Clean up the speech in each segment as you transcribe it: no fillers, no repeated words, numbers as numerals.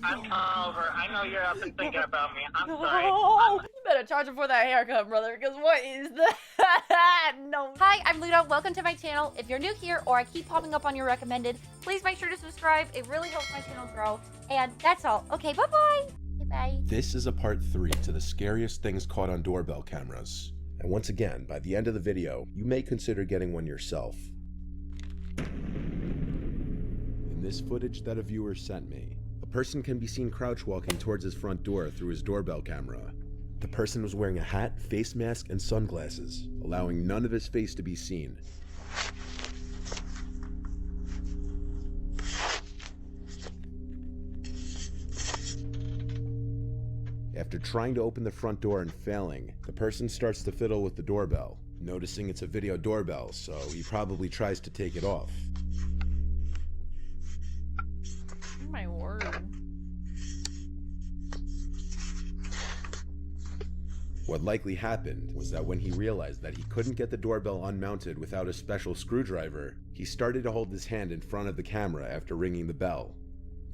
I'm over. I know you're up and thinking about me. I'm sorry. You better charge him for that haircut, brother, because what is that? No. Hi, I'm Ludo. Welcome to my channel. If you're new here or I keep popping up on your recommended, please make sure to subscribe. It really helps my channel grow. And that's all. Okay, bye-bye. Bye. This is a part 3 to the scariest things caught on doorbell cameras. And once again, by the end of the video, you may consider getting one yourself. In this footage that a viewer sent me, a person can be seen crouch walking towards his front door through his doorbell camera. The person was wearing a hat, face mask, and sunglasses, allowing none of his face to be seen. After trying to open the front door and failing, the person starts to fiddle with the doorbell, noticing it's a video doorbell, so he probably tries to take it off. Oh my word. What likely happened was that when he realized that he couldn't get the doorbell unmounted without a special screwdriver, he started to hold his hand in front of the camera after ringing the bell.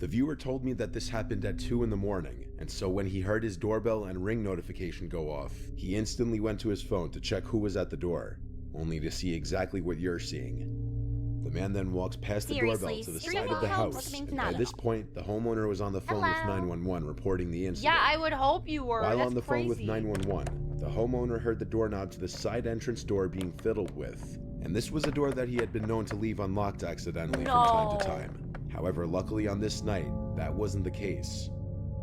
The viewer told me that this happened at 2 in the morning, and so when he heard his doorbell and ring notification go off, he instantly went to his phone to check who was at the door, only to see exactly what you're seeing. The man then walks past the doorbell to the side of the house, and by this point, the homeowner was on the phone with 911 reporting the incident. Yeah, I would hope you were. While That's on the crazy. phone with 911, the homeowner heard the doorknob to the side entrance door being fiddled with, and this was a door that he had been known to leave unlocked accidentally from time to time. However, luckily on this night, that wasn't the case,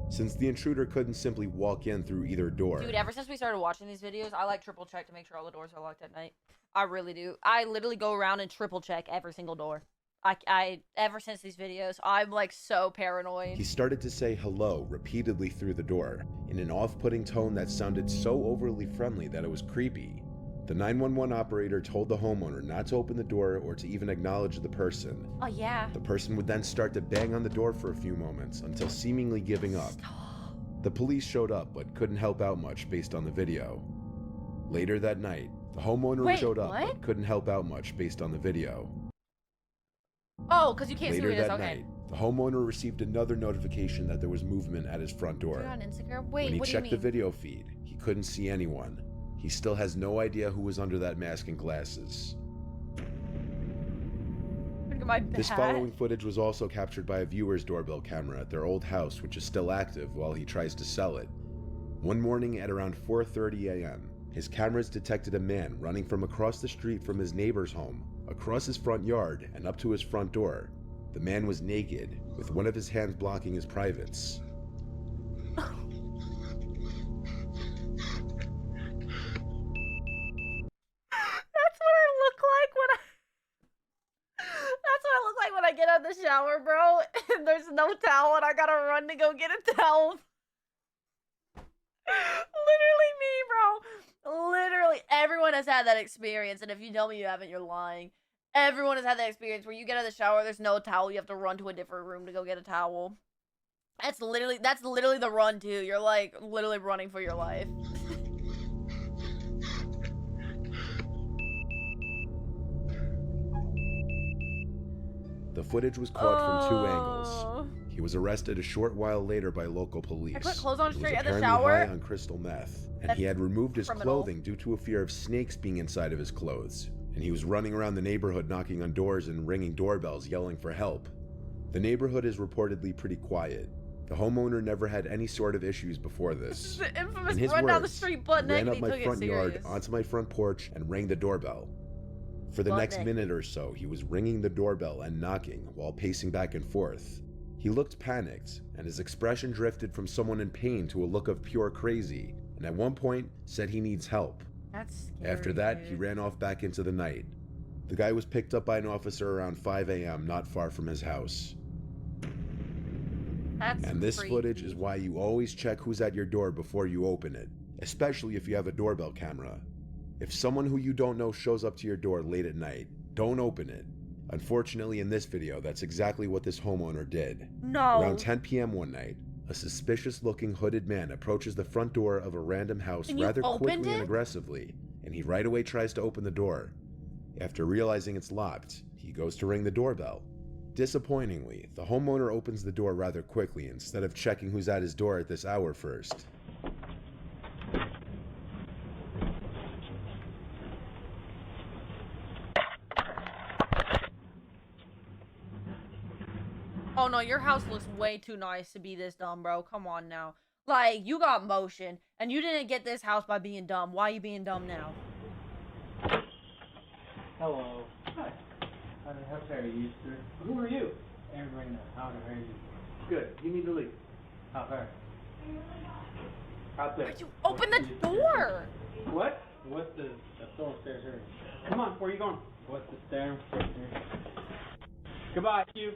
since the intruder couldn't simply walk in through either door. Dude, ever since we started watching these videos, I like triple check to make sure all the doors are locked at night. I really do. I literally go around and triple check every single door. Ever since these videos, I'm like so paranoid. He started to say hello repeatedly through the door, in an off-putting tone that sounded so overly friendly that it was creepy. The 911 operator told the homeowner not to open the door or to even acknowledge the person. Oh yeah. The person would then start to bang on the door for a few moments until seemingly giving up. The police showed up but couldn't help out much based on the video. Later that night, the homeowner showed up but couldn't help out much based on the video. Oh, because you can't see Later what it is. that Okay. night, the homeowner received another notification that there was movement at his front door. You're on Instagram? When Wait, he what do you checked mean? the video feed, he couldn't see anyone. He still has no idea who was under that mask and glasses. Look at my bat. This following footage was also captured by a viewer's doorbell camera at their old house, which is still active while he tries to sell it. One morning at around 4:30 a.m., his cameras detected a man running from across the street from his neighbor's home, across his front yard, and up to his front door. The man was naked, with one of his hands blocking his privates. I get out of the shower, bro, and there's no towel, and I gotta run to go get a towel. Literally me, bro. Literally, everyone has had that experience, and if you tell me you haven't, you're lying. Everyone has had that experience where you get out of the shower, there's no towel, you have to run to a different room to go get a towel. That's literally the run, too. You're, like, literally running for your life. The footage was caught from 2 angles. He was arrested a short while later by local police. I put clothes on He straight was at the apparently shower. high on crystal meth, and That's he had removed his criminal. clothing due to a fear of snakes being inside of his clothes, and he was running around the neighborhood knocking on doors and ringing doorbells yelling for help. The neighborhood is reportedly pretty quiet. The homeowner never had any sort of issues before this. The infamous In his run down the words, street butt he ran naked. up He my took front it yard serious. onto my front porch and rang the doorbell. For the Butt next naked. minute or so, he was ringing the doorbell and knocking while pacing back and forth. He looked panicked, and his expression drifted from someone in pain to a look of pure crazy, and at one point said he needs help. That's scary, After that, he dude. ran off back into the night. The guy was picked up by an officer around 5 a.m. not far from his house. That's And this creepy. footage is why you always check who's at your door before you open it, especially if you have a doorbell camera. If someone who you don't know shows up to your door late at night, don't open it. Unfortunately, in this video, that's exactly what this homeowner did. No. Around 10 p.m. one night, a suspicious-looking hooded man approaches the front door of a random house And you rather opened quickly and it? aggressively, and he right away tries to open the door. After realizing it's locked, he goes to ring the doorbell. Disappointingly, the homeowner opens the door rather quickly instead of checking who's at his door at this hour first. Oh no, your house looks way too nice to be this dumb, bro. Come on now. Like, you got motion, and you didn't get this house by being dumb. Why are you being dumb now? Hello. Hi. How are you, sir? Who are you? Aaron, how are you? Good. You need to leave. How far? Out there. Why'd you open the door? What? What's the stairs here? Come on, where are you going? What's the stairs here? Goodbye, you.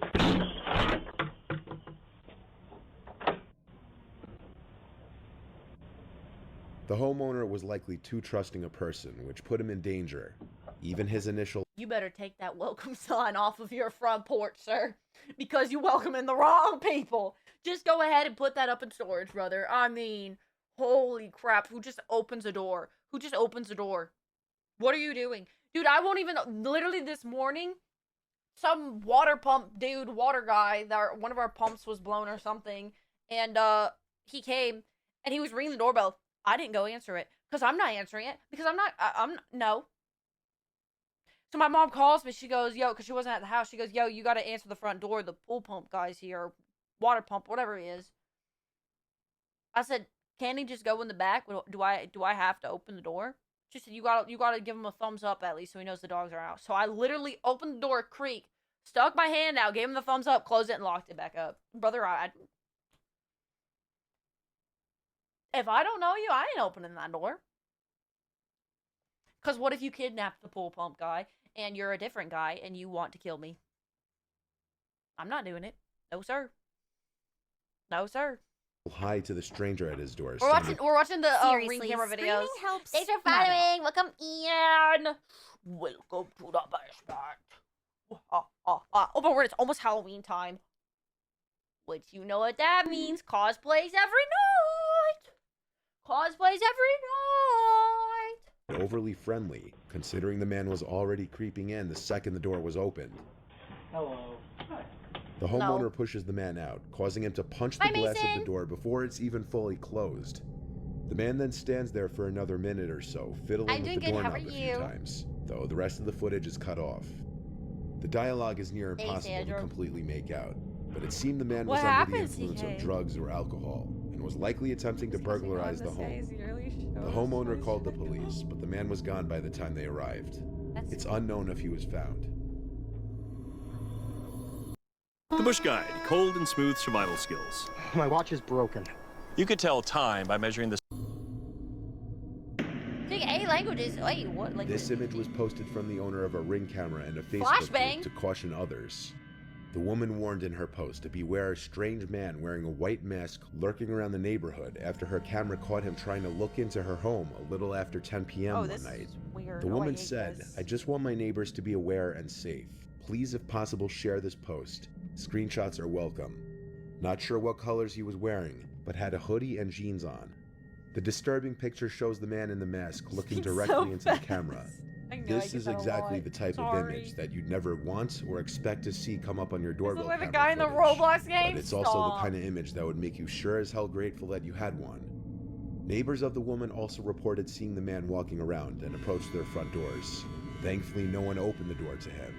The homeowner was likely too trusting a person, which put him in danger. Even his initial You better take that welcome sign off of your front porch, sir. Because you welcoming the wrong people. Just go ahead and put that up in storage, brother. I mean, holy crap. Who just opens a door? Who just opens the door? What are you doing? Dude, I won't even... Literally this morning, some water pump dude, water guy, that one of our pumps was blown or something. And he came, and he was ringing the doorbell. I didn't go answer it. Because I'm not answering it. Because no. So my mom calls me. She goes, yo, because she wasn't at the house. She goes, yo, you got to answer the front door. The pool pump guy's here. Water pump, whatever it is. I said, can he just go in the back? Do I have to open the door? She said, you gotta give him a thumbs up at least so he knows the dogs are out. So I literally opened the door, creak, stuck my hand out, gave him the thumbs up, closed it, and locked it back up. Brother, if I don't know you, I ain't opening that door. Because what if you kidnap the pool pump guy, and you're a different guy, and you want to kill me? I'm not doing it. No, sir. No, sir. hi to the stranger at his door. We're watching the Seriously, ring camera screaming videos. helps. Thanks for following. Welcome, Ian. Welcome to the basement. Oh my word, it's almost Halloween time. Which you know what that means. Cosplays every night. Cosplays every night. Overly friendly, considering the man was already creeping in the second the door was opened. Hello. Hi. The homeowner pushes the man out, causing him to punch the glass of the door before it's even fully closed. The man then stands there for another minute or so, fiddling with the doorknob a few times, though the rest of the footage is cut off. The dialogue is near impossible to completely make out, but it seemed the man was under the influence of drugs or alcohol, and was likely attempting to burglarize the home. The homeowner called the police, but the man was gone by the time they arrived. It's unknown if he was found. The Bush Guide, cold and smooth survival skills. My watch is broken. You could tell time by measuring the... Speaking 8 languages. Wait, what language? This image was posted from the owner of a Ring camera and a Facebook group to caution others. The woman warned in her post to beware a strange man wearing a white mask lurking around the neighborhood after her camera caught him trying to look into her home a little after 10 p.m. one night. Weird. The woman said, "I just want my neighbors to be aware and safe. Please, if possible, share this post. Screenshots are welcome." Not sure what colors he was wearing, but had a hoodie and jeans on. The disturbing picture shows the man in the mask looking directly into the camera. This is exactly the type of image that you'd never want or expect to see come up on your doorbell camera the guy in the footage. Roblox game? But it's also the kind of image that would make you sure as hell grateful that you had one. Neighbors of the woman also reported seeing the man walking around and approached their front doors. Thankfully, no one opened the door to him.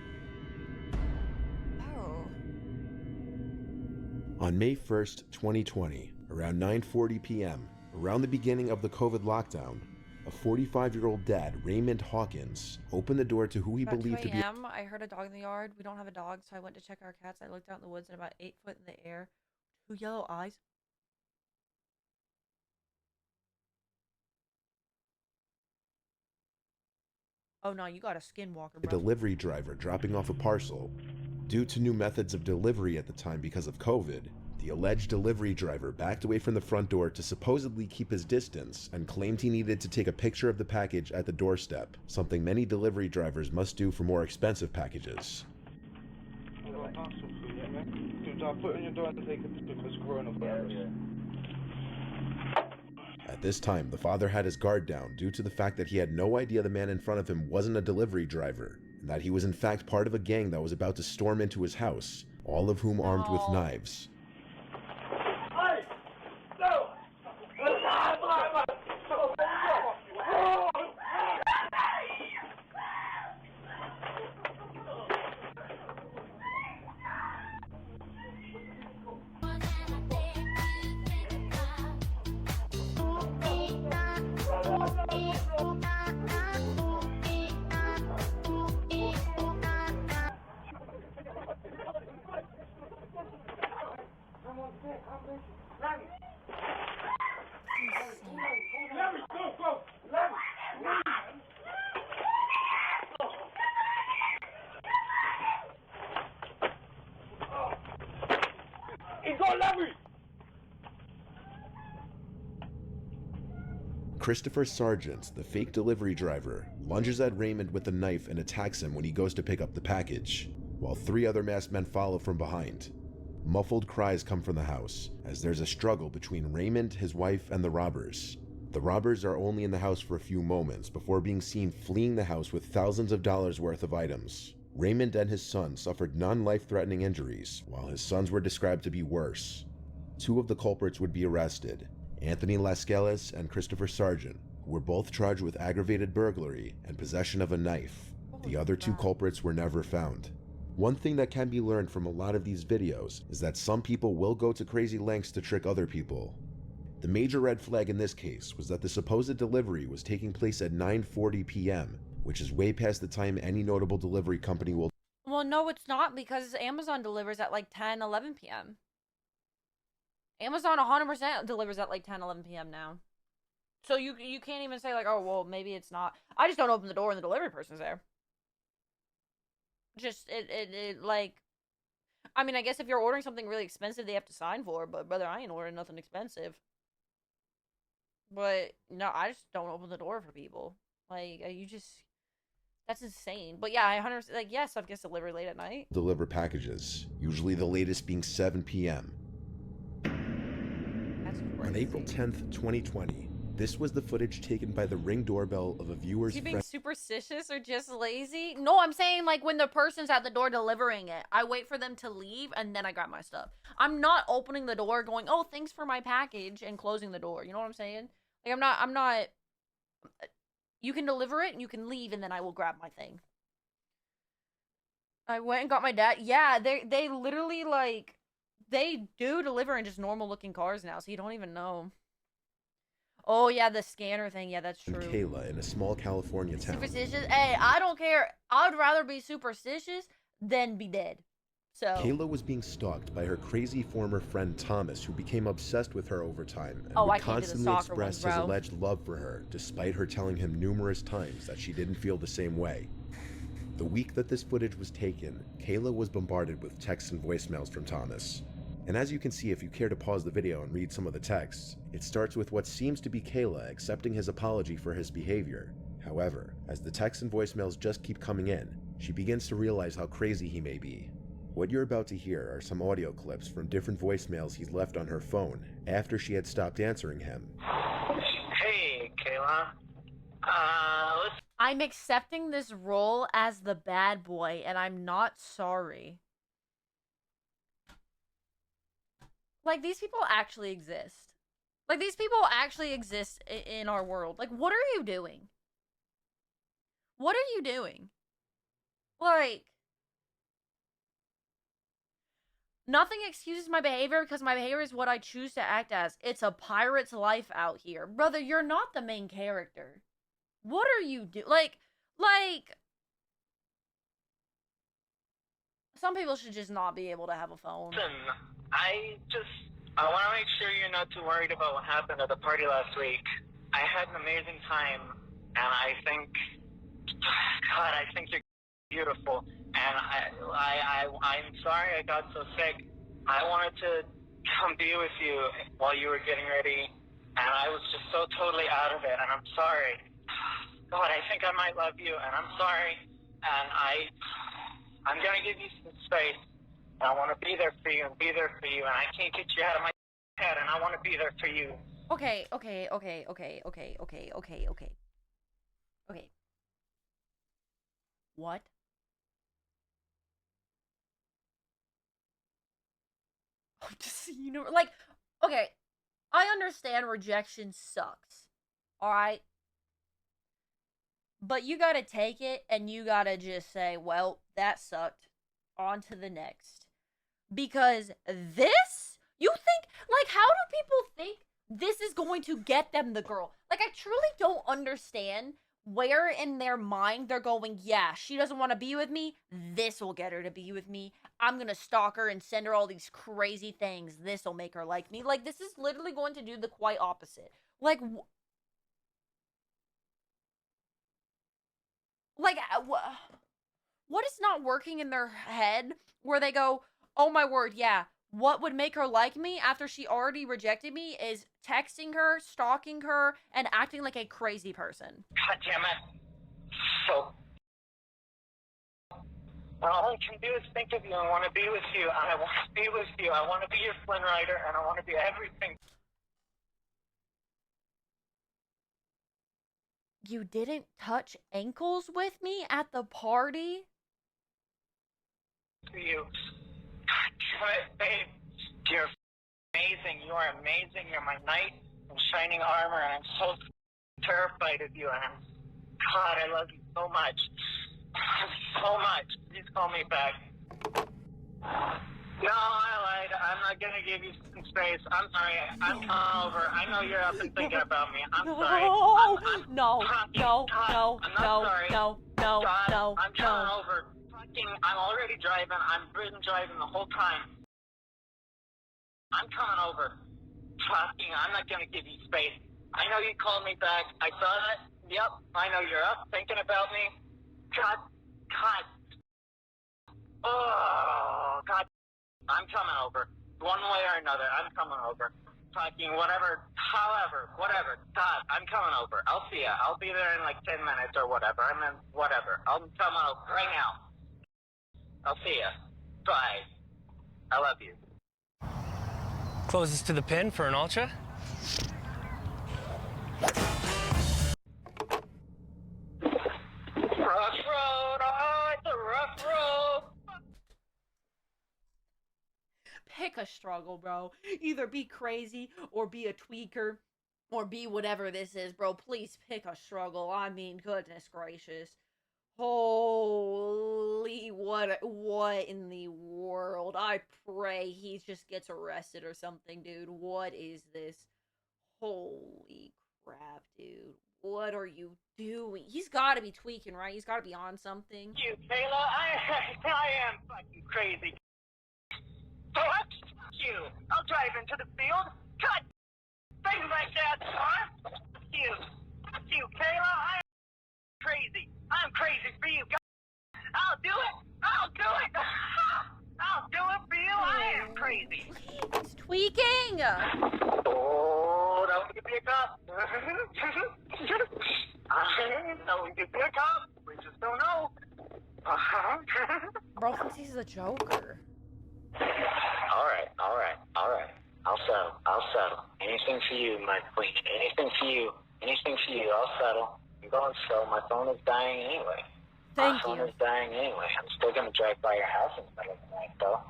On May 1st, 2020, around 9:40 p.m., around the beginning of the COVID lockdown, a 45-year-old dad, Raymond Hawkins, opened the door to who he believed to be... I heard a dog in the yard. We don't have a dog, so I went to check our cats. I looked out in the woods and about 8 foot in the air. 2 yellow eyes. Oh no, you got a skinwalker, bro. A delivery driver dropping off a parcel. Due to new methods of delivery at the time because of COVID, the alleged delivery driver backed away from the front door to supposedly keep his distance and claimed he needed to take a picture of the package at the doorstep, something many delivery drivers must do for more expensive packages. At this time, the father had his guard down due to the fact that he had no idea the man in front of him wasn't a delivery driver, and that he was in fact part of a gang that was about to storm into his house, all of whom armed with knives. Christopher Sargent, the fake delivery driver, lunges at Raymond with a knife and attacks him when he goes to pick up the package, while 3 other masked men follow from behind. Muffled cries come from the house, as there's a struggle between Raymond, his wife, and the robbers. The robbers are only in the house for a few moments before being seen fleeing the house with thousands of dollars worth of items. Raymond and his son suffered non-life-threatening injuries, while his sons were described to be worse. 2 of the culprits would be arrested, Anthony Lascelles and Christopher Sargent, who were both charged with aggravated burglary and possession of a knife. The other 2 culprits were never found. One thing that can be learned from a lot of these videos is that some people will go to crazy lengths to trick other people. The major red flag in this case was that the supposed delivery was taking place at 9:40 p.m., which is way past the time any notable delivery company will. Well, no, it's not, because Amazon delivers at like 10, 11 p.m. Amazon 100% delivers at like 10, 11 p.m. now. So you can't even say like, oh, well, maybe it's not. I just don't open the door and the delivery person's there. Just, it like, I mean, I guess if you're ordering something really expensive, they have to sign for it, but brother, I ain't ordering nothing expensive. But, no, I just don't open the door for people. Like, you just, that's insane. But yeah, I 100%, like, yes, I guess deliver late at night. Deliver packages, usually the latest being 7 p.m. That's crazy. On April 10th, 2020, this was the footage taken by the Ring doorbell of a viewer's Is he being friend. superstitious or just lazy? No, I'm saying like when the person's at the door delivering it, I wait for them to leave and then I grab my stuff. I'm not opening the door going, oh, thanks for my package, and closing the door. You know what I'm saying? Like I'm not, you can deliver it and you can leave and then I will grab my thing. I went and got my dad. Yeah, they literally like, they do deliver in just normal looking cars now, so you don't even know. Oh, yeah, the scanner thing. Yeah, that's true. Kayla in a small California town. Superstitious? Hey, I don't care. I would rather be superstitious than be dead. So. Kayla was being stalked by her crazy former friend Thomas, who became obsessed with her over time and I would can't do the constantly soccer express ones, his bro. alleged love for her, despite her telling him numerous times that she didn't feel the same way. The week that this footage was taken, Kayla was bombarded with texts and voicemails from Thomas. And as you can see if you care to pause the video and read some of the texts, it starts with what seems to be Kayla accepting his apology for his behavior. However, as the texts and voicemails just keep coming in, she begins to realize how crazy he may be. What you're about to hear are some audio clips from different voicemails he's left on her phone after she had stopped answering him. Hey, Kayla. Listen. I'm accepting this role as the bad boy, and I'm not sorry. Like, these people actually exist. Like, these people actually exist in our world. Like, what are you doing? What are you doing? Like, nothing excuses my behavior because my behavior is what I choose to act as. It's a pirate's life out here. Brother, you're not the main character. What are you doing? Like, some people should just not be able to have a phone. I want to make sure you're not too worried about what happened at the party last week. I had an amazing time, and I think you're beautiful. And I'm sorry I got so sick. I wanted to come be with you while you were getting ready, and I was just so totally out of it, and I'm sorry. God, I think I might love you, and I'm sorry, and I'm going to give you some space. I want to be there for you and be there for you, and I can't get you out of my head, and I want to be there for you. Okay. What? come to see you. Like, okay, I understand rejection sucks. Alright? But you gotta take it and you gotta just say, well, that sucked. On to the next. Because this? You think, like, how do people think this is going to get them the girl? Like, I truly don't understand where in their mind they're going, yeah, she doesn't want to be with me. This will get her to be with me. I'm gonna stalk her and send her all these crazy things. This will make her like me. Like, this is literally going to do the quite opposite. Like, what is not working in their head where they go, oh my word, yeah, what would make her like me after she already rejected me is texting her, stalking her, and acting like a crazy person. God damn it. So, all I can do is think of you and want to be with you. I want to be with you. I want to be your Flynn Rider, and I want to be everything. You didn't touch ankles with me at the party? To you. God damn it, babe. You're amazing. You are amazing. You're my knight in shining armor, and I'm so terrified of you. And God, I love you so much. So much. Please call me back. No, I lied. I'm not going to give you some space. I'm sorry. I'm coming over. I know you're up and thinking about me. I'm sorry. No. I'm coming over. I'm already driving. I've been driving the whole time. I'm coming over. I'm not going to give you space. I know you called me back. I saw that. Yep. I know you're up thinking about me. God. Oh, God. I'm coming over. One way or another, I'm coming over. Whatever. God, I'm coming over. I'll see ya. I'll be there in like 10 minutes or whatever. Whatever. I'm coming over right now. I'll see ya. Bye. I love you. Closest to the pin for an ultra. Rough road. Oh, it's a rough road. Pick a struggle, bro. Either be crazy or be a tweaker or be whatever this is, bro. Please pick a struggle. I mean, goodness gracious. Holy, what in the world? I pray he just gets arrested or something, dude. What is this? Holy crap, dude. What are you doing? He's got to be tweaking, right? He's got to be on something. You, Kayla, I am fucking crazy. Fuck you. I'll drive into the field. Cut. Things like that, huh? Fuck you, Kayla. I am crazy. I'm crazy for you. I'll do it. I'll do it for you. I am crazy. He's tweaking. Oh, that would be a cop. That would be a cop. We just don't know. Bro thinks he's a joker. All right. I'll settle. Anything for you, my queen. Anything for you. I'll settle. I'm going slow. My phone is dying anyway. Thank My phone you. is dying anyway. I'm still going to drive by your house in the middle of the night, though.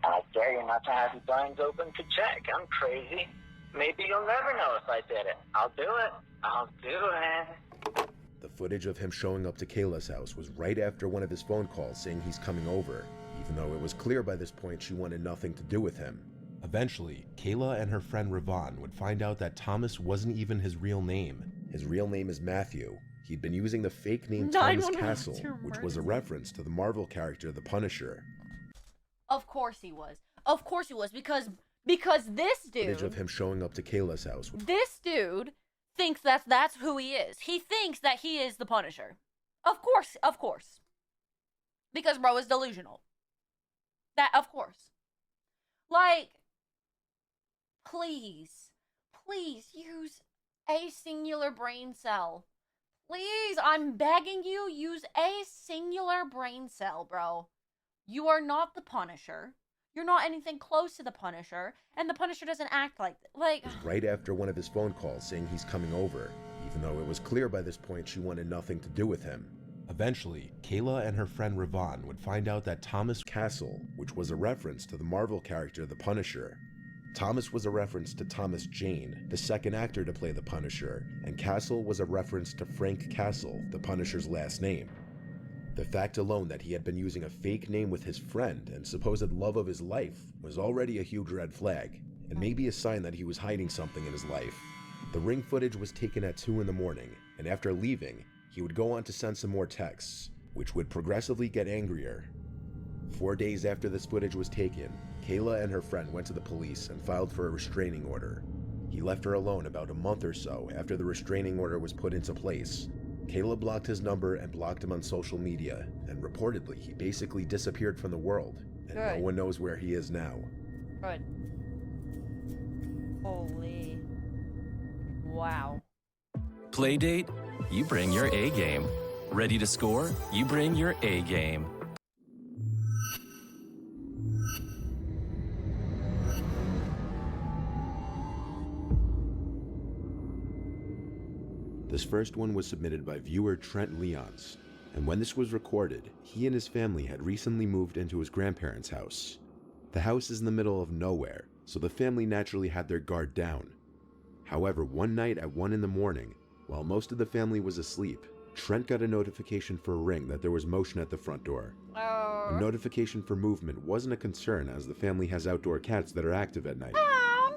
And I dare you not to have your blinds open to check. I'm crazy. Maybe you'll never know if I did it. I'll do it. The footage of him showing up to Kayla's house was right after one of his phone calls saying he's coming over, even though it was clear by this point she wanted nothing to do with him. Eventually, Kayla and her friend Ravon would find out that Thomas wasn't even his real name. His real name is Matthew. He'd been using the fake name Thomas 911 Castle, to which was a murder. reference to the Marvel character The Punisher. Of course he was. Because this Footage of dude, him showing up to Kayla's house. this dude thinks that's who he is. He thinks that he is the Punisher. Of course. Because bro is delusional. That, of course. Like, please use a singular brain cell. Please, I'm begging you, use a singular brain cell, bro. You are not the Punisher. You're not anything close to the Punisher, and the Punisher doesn't act like It was right after one of his phone calls saying he's coming over, even though it was clear by this point she wanted nothing to do with him. Eventually, Kayla and her friend Ravon would find out that Thomas Castle, which was a reference to the Marvel character The Punisher, Thomas was a reference to Thomas Jane, the second actor to play the Punisher, and Castle was a reference to Frank Castle, the Punisher's last name. The fact alone that he had been using a fake name with his friend and supposed love of his life was already a huge red flag, and maybe a sign that he was hiding something in his life. The ring footage was taken at 2 in the morning, and after leaving, he would go on to send some more texts, which would progressively get angrier. 4 days after this footage was taken, Kayla and her friend went to the police and filed for a restraining order. He left her alone about a month or so after the restraining order was put into place. Kayla blocked his number and blocked him on social media, and reportedly he basically disappeared from the world, and no Good. one knows where he is now. Good. Holy. Wow. Playdate, you bring your A game. Ready to score? You bring your A game. This first one was submitted by viewer Trent Leons, and when this was recorded, he and his family had recently moved into his grandparents' house. The house is in the middle of nowhere, so the family naturally had their guard down. However, one night at 1 in the morning, while most of the family was asleep, Trent got a notification for a ring that there was motion at the front door. A notification for movement wasn't a concern as the family has outdoor cats that are active at night,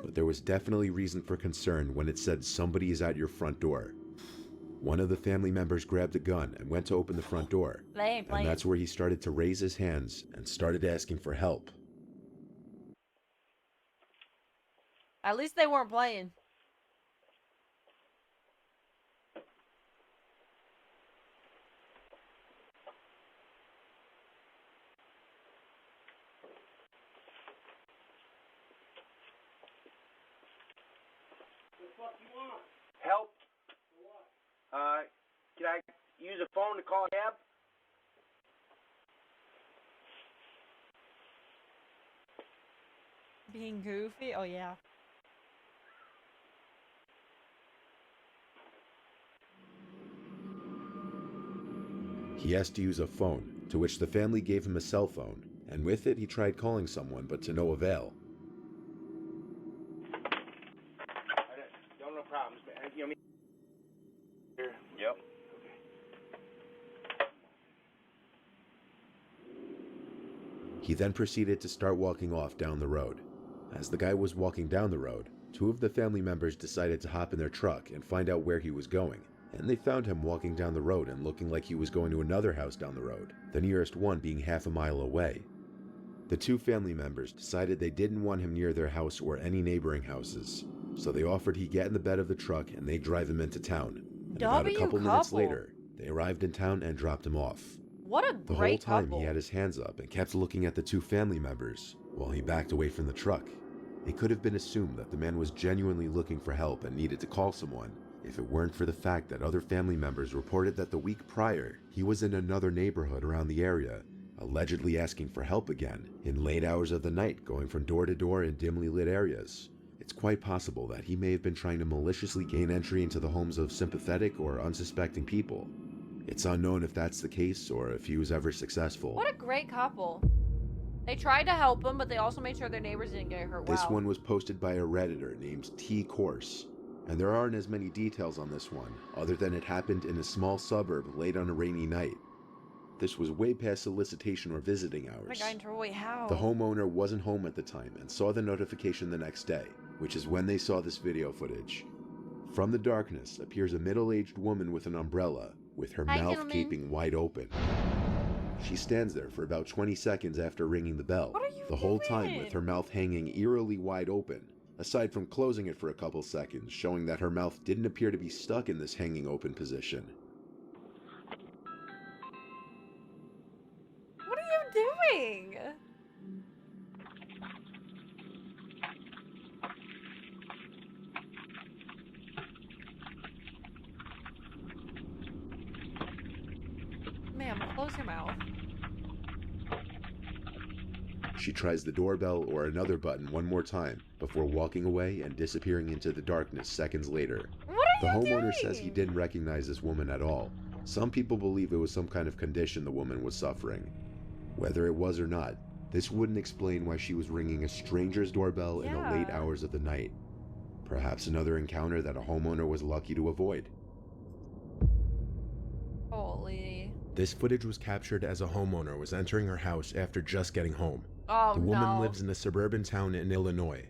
but there was definitely reason for concern when it said somebody is at your front door. One of the family members grabbed a gun and went to open the front door, They ain't playing. and that's where he started to raise his hands and started asking for help. At least they weren't playing. Help? Can I use a phone to call a cab? Being goofy? Oh, yeah. He asked to use a phone, to which the family gave him a cell phone, and with it he tried calling someone, but to no avail. No problems, man. You know me? Yep. He then proceeded to start walking off down the road. As the guy was walking down the road, 2 of the family members decided to hop in their truck and find out where he was going, and they found him walking down the road and looking like he was going to another house down the road, the nearest one being half a mile away. The 2 family members decided they didn't want him near their house or any neighboring houses, so they offered he get in the bed of the truck and they drive him into town. And about a couple minutes later, they arrived in town and dropped him off. What a The whole great time couple. he had his hands up and kept looking at the 2 family members while he backed away from the truck. It could have been assumed that the man was genuinely looking for help and needed to call someone, if it weren't for the fact that other family members reported that the week prior, he was in another neighborhood around the area, allegedly asking for help again, in late hours of the night, going from door to door in dimly lit areas. It's quite possible that he may have been trying to maliciously gain entry into the homes of sympathetic or unsuspecting people. It's unknown if that's the case or if he was ever successful. What a great couple. They tried to help him, but they also made sure their neighbors didn't get hurt. This Wow. one was posted by a Redditor named T Course, and there aren't as many details on this one, other than it happened in a small suburb late on a rainy night. This was way past solicitation or visiting Oh my hours. God, Troy, how? The homeowner wasn't home at the time and saw the notification the next day, which is when they saw this video footage. From the darkness appears a middle-aged woman with an umbrella, with her Hi, mouth gentlemen. gaping wide open. She stands there for about 20 seconds after ringing the bell, What are you the whole time doing? with her mouth hanging eerily wide open, aside from closing it for a couple seconds, showing that her mouth didn't appear to be stuck in this hanging open position. What are you doing? Ma'am, close your mouth. She tries the doorbell or another button one more time before walking away and disappearing into the darkness seconds later. What The are you homeowner doing? says he didn't recognize this woman at all. Some people believe it was some kind of condition the woman was suffering. Whether it was or not, This wouldn't explain why she was ringing a stranger's doorbell in the late Yeah. hours of the night. Perhaps another encounter that a homeowner was lucky to avoid. Holy. This footage was captured as a homeowner was entering her house after just getting home. Oh The woman no. lives in a suburban town in Illinois.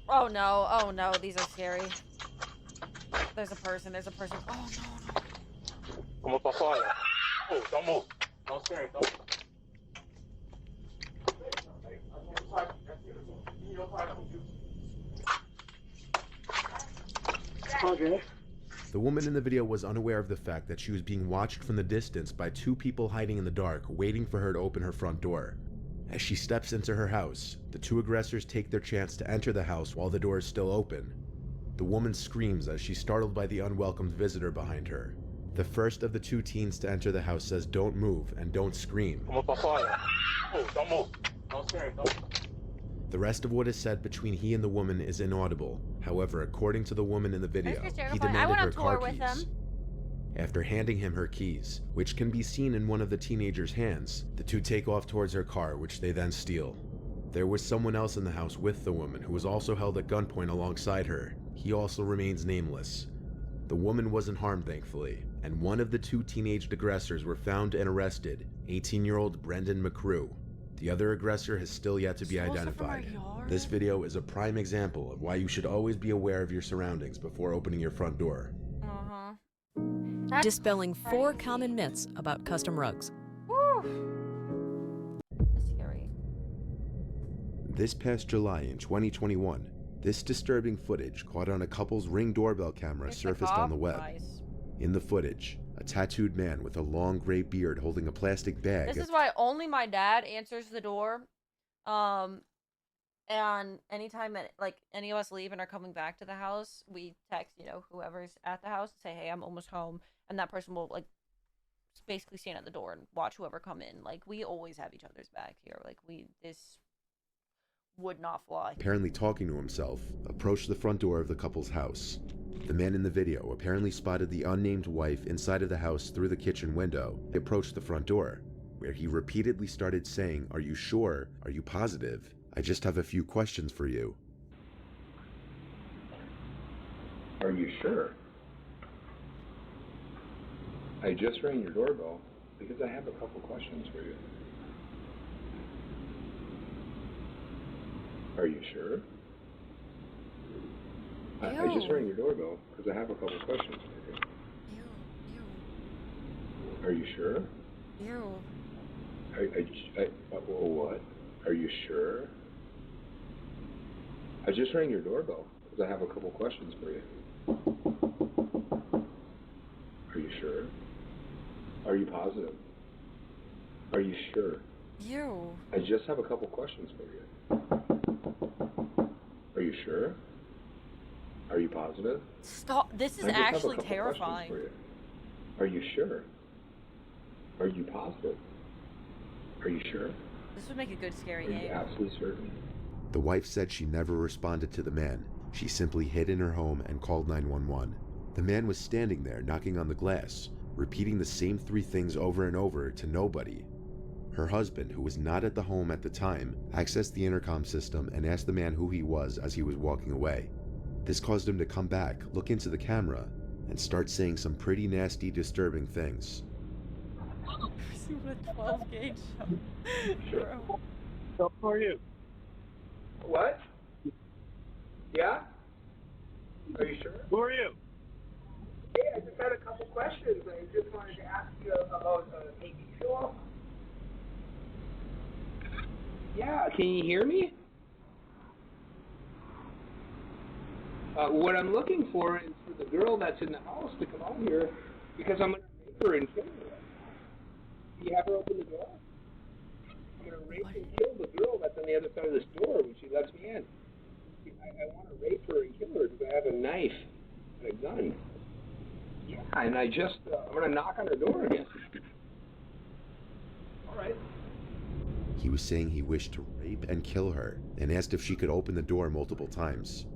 Oh no, these are scary. There's a person. Oh no. Como pra fora. Oh, don't move. Don't scare. Don't. Okay. The woman in the video was unaware of the fact that she was being watched from the distance by two people hiding in the dark, waiting for her to open her front door. As she steps into her house, the two aggressors take their chance to enter the house while the door is still open. The woman screams as she's startled by the unwelcomed visitor behind her. The first of the two teens to enter the house says don't move and don't scream. Como pra fora. Oh, don't move. Don't scare. Don't. The rest of what is said between he and the woman is inaudible. However, according to the woman in the video, That's he terrifying. I demanded went on her tour car with keys. them. After handing him her keys, which can be seen in one of the teenager's hands, the two take off towards her car, which they then steal. There was someone else in the house with the woman who was also held at gunpoint alongside her. He also remains nameless. The woman wasn't harmed, thankfully, and one of the two teenage aggressors were found and arrested, 18-year-old Brendan McCrew. The other aggressor has still yet to be identified. This video is a prime example of why you should always be aware of your surroundings before opening your front door. Uh-huh. Dispelling 4 common myths about custom rugs. Woo. That's scary. This past July in 2021, this disturbing footage caught on a couple's Ring doorbell camera It's surfaced like on the web. nice. In the footage, a tattooed man with a long gray beard holding a plastic bag. This is why only my dad answers the door. And anytime any of us leave and are coming back to the house, we text, whoever's at the house, say, hey, I'm almost home. And that person will basically stand at the door and watch whoever come in. Like, we always have each other's back here. This would not fly. Apparently talking to himself, approached the front door of the couple's house. The man in the video apparently spotted the unnamed wife inside of the house through the kitchen window. He approached the front door, where he repeatedly started saying, "Are you sure? Are you positive? I just have a few questions for you." Are you sure? I just rang your doorbell because I have a couple questions for you. Are you sure? I just rang your doorbell because I have a couple questions for you. Are you sure? What? Are you sure? I just rang your doorbell because I have a couple questions for you. Are you sure? Are you positive? Are you sure? I just have a couple questions for you. Are you sure? Are you positive? Stop. This is I just have a actually couple terrifying. questions for you. Are you sure? Are you positive? Are you sure? This would make a good scary Are you game. absolutely certain? The wife said she never responded to the man. She simply hid in her home and called 911. The man was standing there knocking on the glass, repeating the same 3 things over and over to nobody. Her husband, who was not at the home at the time, accessed the intercom system and asked the man who he was as he was walking away. This caused him to come back, look into the camera, and start saying some pretty nasty, disturbing things. What a 12 gauge Sure. So who are you? What? Yeah? Are you sure? Who are you? Hey, I just had a couple questions. I just wanted to ask you about AP fuel. Yeah, can you hear me? What I'm looking for is for the girl that's in the house to come out here because I'm going to rape her and kill her. Can you have her open the door? I'm going to rape and kill the girl that's on the other side of this door when she lets me in. I want to rape her and kill her because I have a knife and a gun. Yeah, and I'm going to knock on her door again. All right. He was saying he wished to rape and kill her and asked if she could open the door multiple times.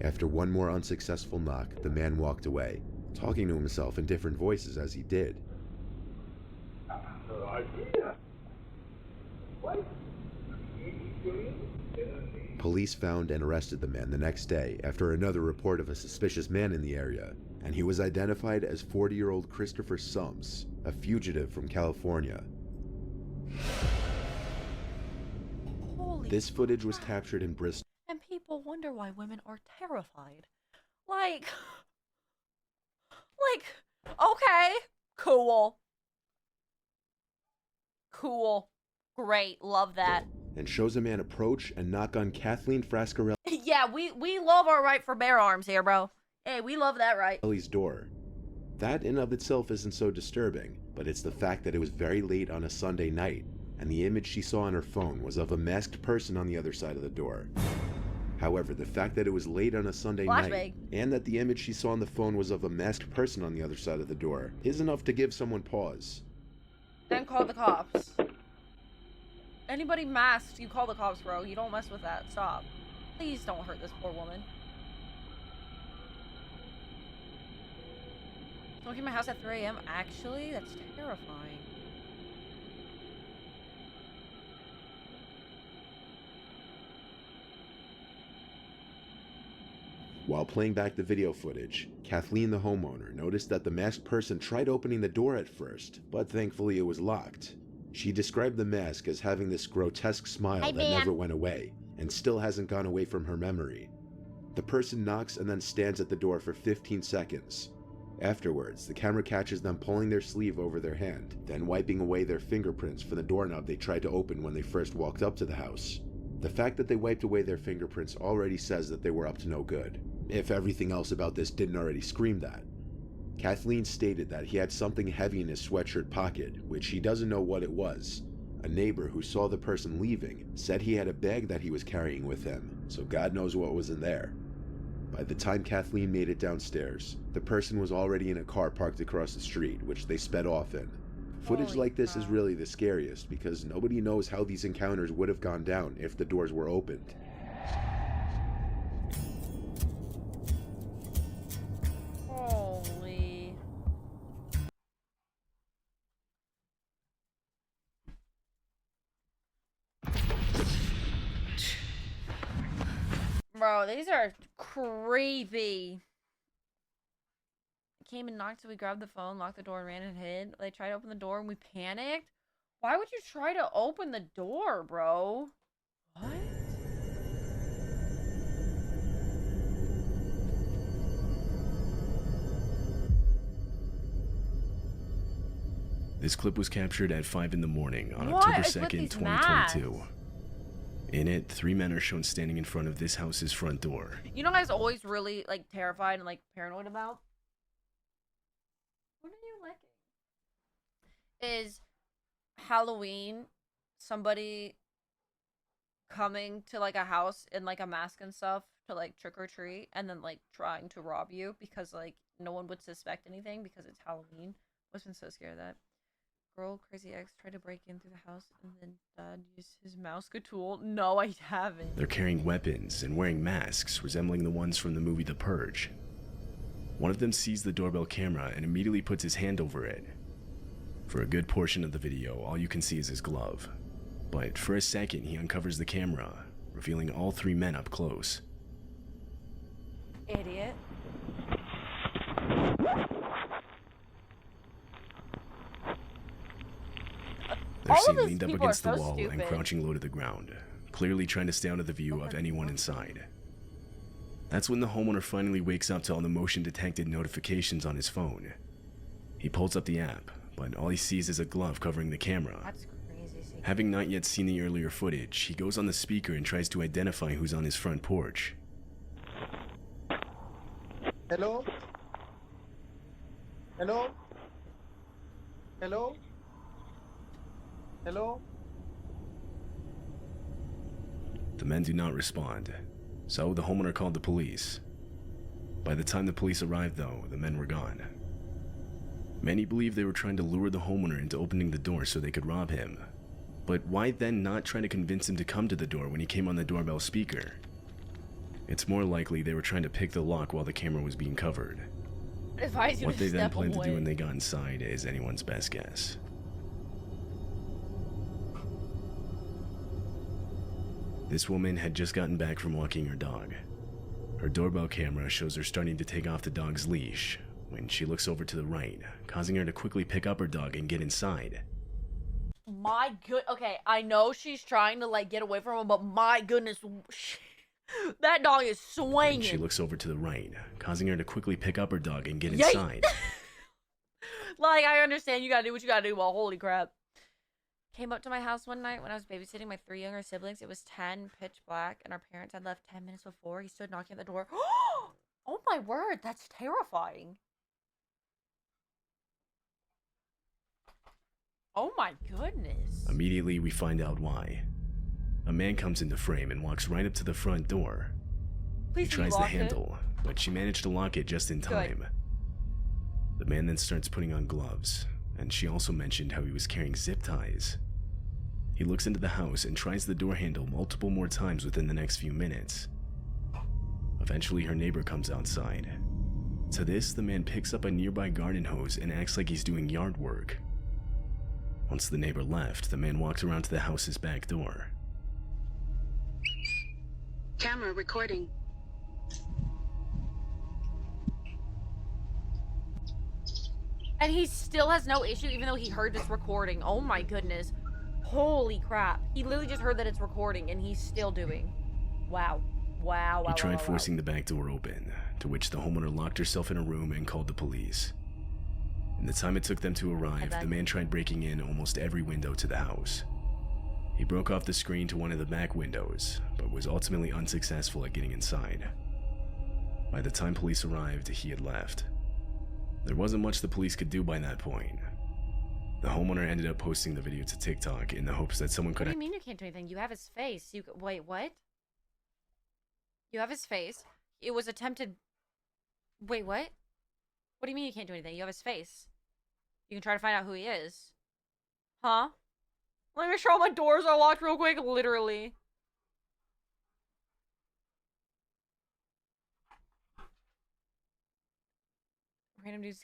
After one more unsuccessful knock, the man walked away, talking to himself in different voices as he did. Yeah. What? Police found and arrested the man the next day after another report of a suspicious man in the area, and he was identified as 40-year-old Christopher Sums, a fugitive from California. Holy This footage was crap. captured in Bristol. And people wonder why women are terrified. Like, okay, cool. Cool. Great, love that. And shows a man approach and knock on Kathleen Frascarelli's Yeah, we love our right for bear arms here, bro. Hey, we love that right. door. That in of itself isn't so disturbing, but it's the fact that it was very late on a Sunday night, and the image she saw on her phone was of a masked person on the other side of the door. However, the fact that it was late on a Sunday night, and that the image she saw on the phone was of a masked person on the other side of the door, is enough to give someone pause. Then call the cops. Anybody masked, you call the cops, bro. You don't mess with that. Stop. Please don't hurt this poor woman. Don't get my house at 3 a.m. Actually, that's terrifying. While playing back the video footage, Kathleen the homeowner noticed that the masked person tried opening the door at first, but thankfully it was locked. She described the mask as having this grotesque smile that never went away, and still hasn't gone away from her memory. The person knocks and then stands at the door for 15 seconds. Afterwards, the camera catches them pulling their sleeve over their hand, then wiping away their fingerprints from the doorknob they tried to open when they first walked up to the house. The fact that they wiped away their fingerprints already says that they were up to no good, if everything else about this didn't already scream that. Kathleen stated that he had something heavy in his sweatshirt pocket, which he doesn't know what it was. A neighbor who saw the person leaving said he had a bag that he was carrying with him, so God knows what was in there. By the time Kathleen made it downstairs, the person was already in a car parked across the street, which they sped off in. Footage like this is really the scariest because nobody knows how these encounters would have gone down if the doors were opened. Holy. Bro, these are creepy. Came and knocked, so we grabbed the phone, locked the door, and ran and hid. They tried to open the door, and we panicked. Why would you try to open the door, bro? What? This clip was captured at 5 in the morning on What October is with 2nd, these 2022. In it, 3 men are shown standing in front of this house's front door. You know what I was always really, like, terrified and, like, paranoid about? What are you licking? Is Halloween somebody coming to, like, a house in, like, a mask and stuff to, like, trick or treat and then, like, trying to rob you because, like, no one would suspect anything because it's Halloween. I've been so scared of that. Girl, crazy ex tried to break in through the house and then dad used his mouse tool. No, I haven't. They're carrying weapons and wearing masks resembling the ones from the movie The Purge. One of them sees the doorbell camera and immediately puts his hand over it. For a good portion of the video, all you can see is his glove. But for a second, he uncovers the camera, revealing all 3 men up close. Idiot. They're All of seen these leaned up people are against the so wall and stupid. crouching low to the ground, clearly trying to stay out of the view of anyone inside. That's when the homeowner finally wakes up to all the motion-detected notifications on his phone. He pulls up the app, but all he sees is a glove covering the camera. That's crazy. Having not yet seen the earlier footage, he goes on the speaker and tries to identify who's on his front porch. Hello? Hello? Hello? Hello? The men do not respond, so the homeowner called the police. By the time the police arrived, though, the men were gone. Many believe they were trying to lure the homeowner into opening the door so they could rob him. But why then not try to convince him to come to the door when he came on the doorbell speaker? It's more likely they were trying to pick the lock while the camera was being covered. What they then planned to do when they got inside is anyone's best guess. This woman had just gotten back from walking her dog. Her doorbell camera shows her starting to take off the dog's leash when she looks over to the right, causing her to quickly pick up her dog and get inside. My good. Okay, I know she's trying to like get away from him, but my goodness, that dog is swinging. She looks over to the right, causing her to quickly pick up her dog and get inside. Like, I understand you gotta do what you gotta do, well, holy crap. Came up to my house one night when I was babysitting my 3 younger siblings. It was 10, pitch black, and our parents had left 10 minutes before. He stood knocking at the door. Oh my word, that's terrifying. Oh my goodness. Immediately, we find out why. A man comes into frame and walks right up to the front door. Please he tries the handle, but she managed to lock it just in time. Good. The man then starts putting on gloves, and she also mentioned how he was carrying zip ties. He looks into the house and tries the door handle multiple more times within the next few minutes. Eventually, her neighbor comes outside. To this, the man picks up a nearby garden hose and acts like he's doing yard work. Once the neighbor left, the man walked around to the house's back door. Camera recording. And he still has no issue even though he heard this recording. Oh my goodness. Holy crap. He literally just heard that it's recording and he's still doing. Wow. Wow. He tried forcing the back door open, to which the homeowner locked herself in a room and called the police. In the time it took them to arrive, the man tried breaking in almost every window to the house. He broke off the screen to one of the back windows, but was ultimately unsuccessful at getting inside. By the time police arrived, he had left. There wasn't much the police could do by that point. The homeowner ended up posting the video to TikTok in the hopes that someone could... What do you mean you can't do anything? You have his face. Wait, what? You have his face. It was attempted... Wait, what? What do you mean you can't do anything? You have his face. You can try to find out who he is. Huh? Let me make sure all my doors are locked real quick, literally. Random dudes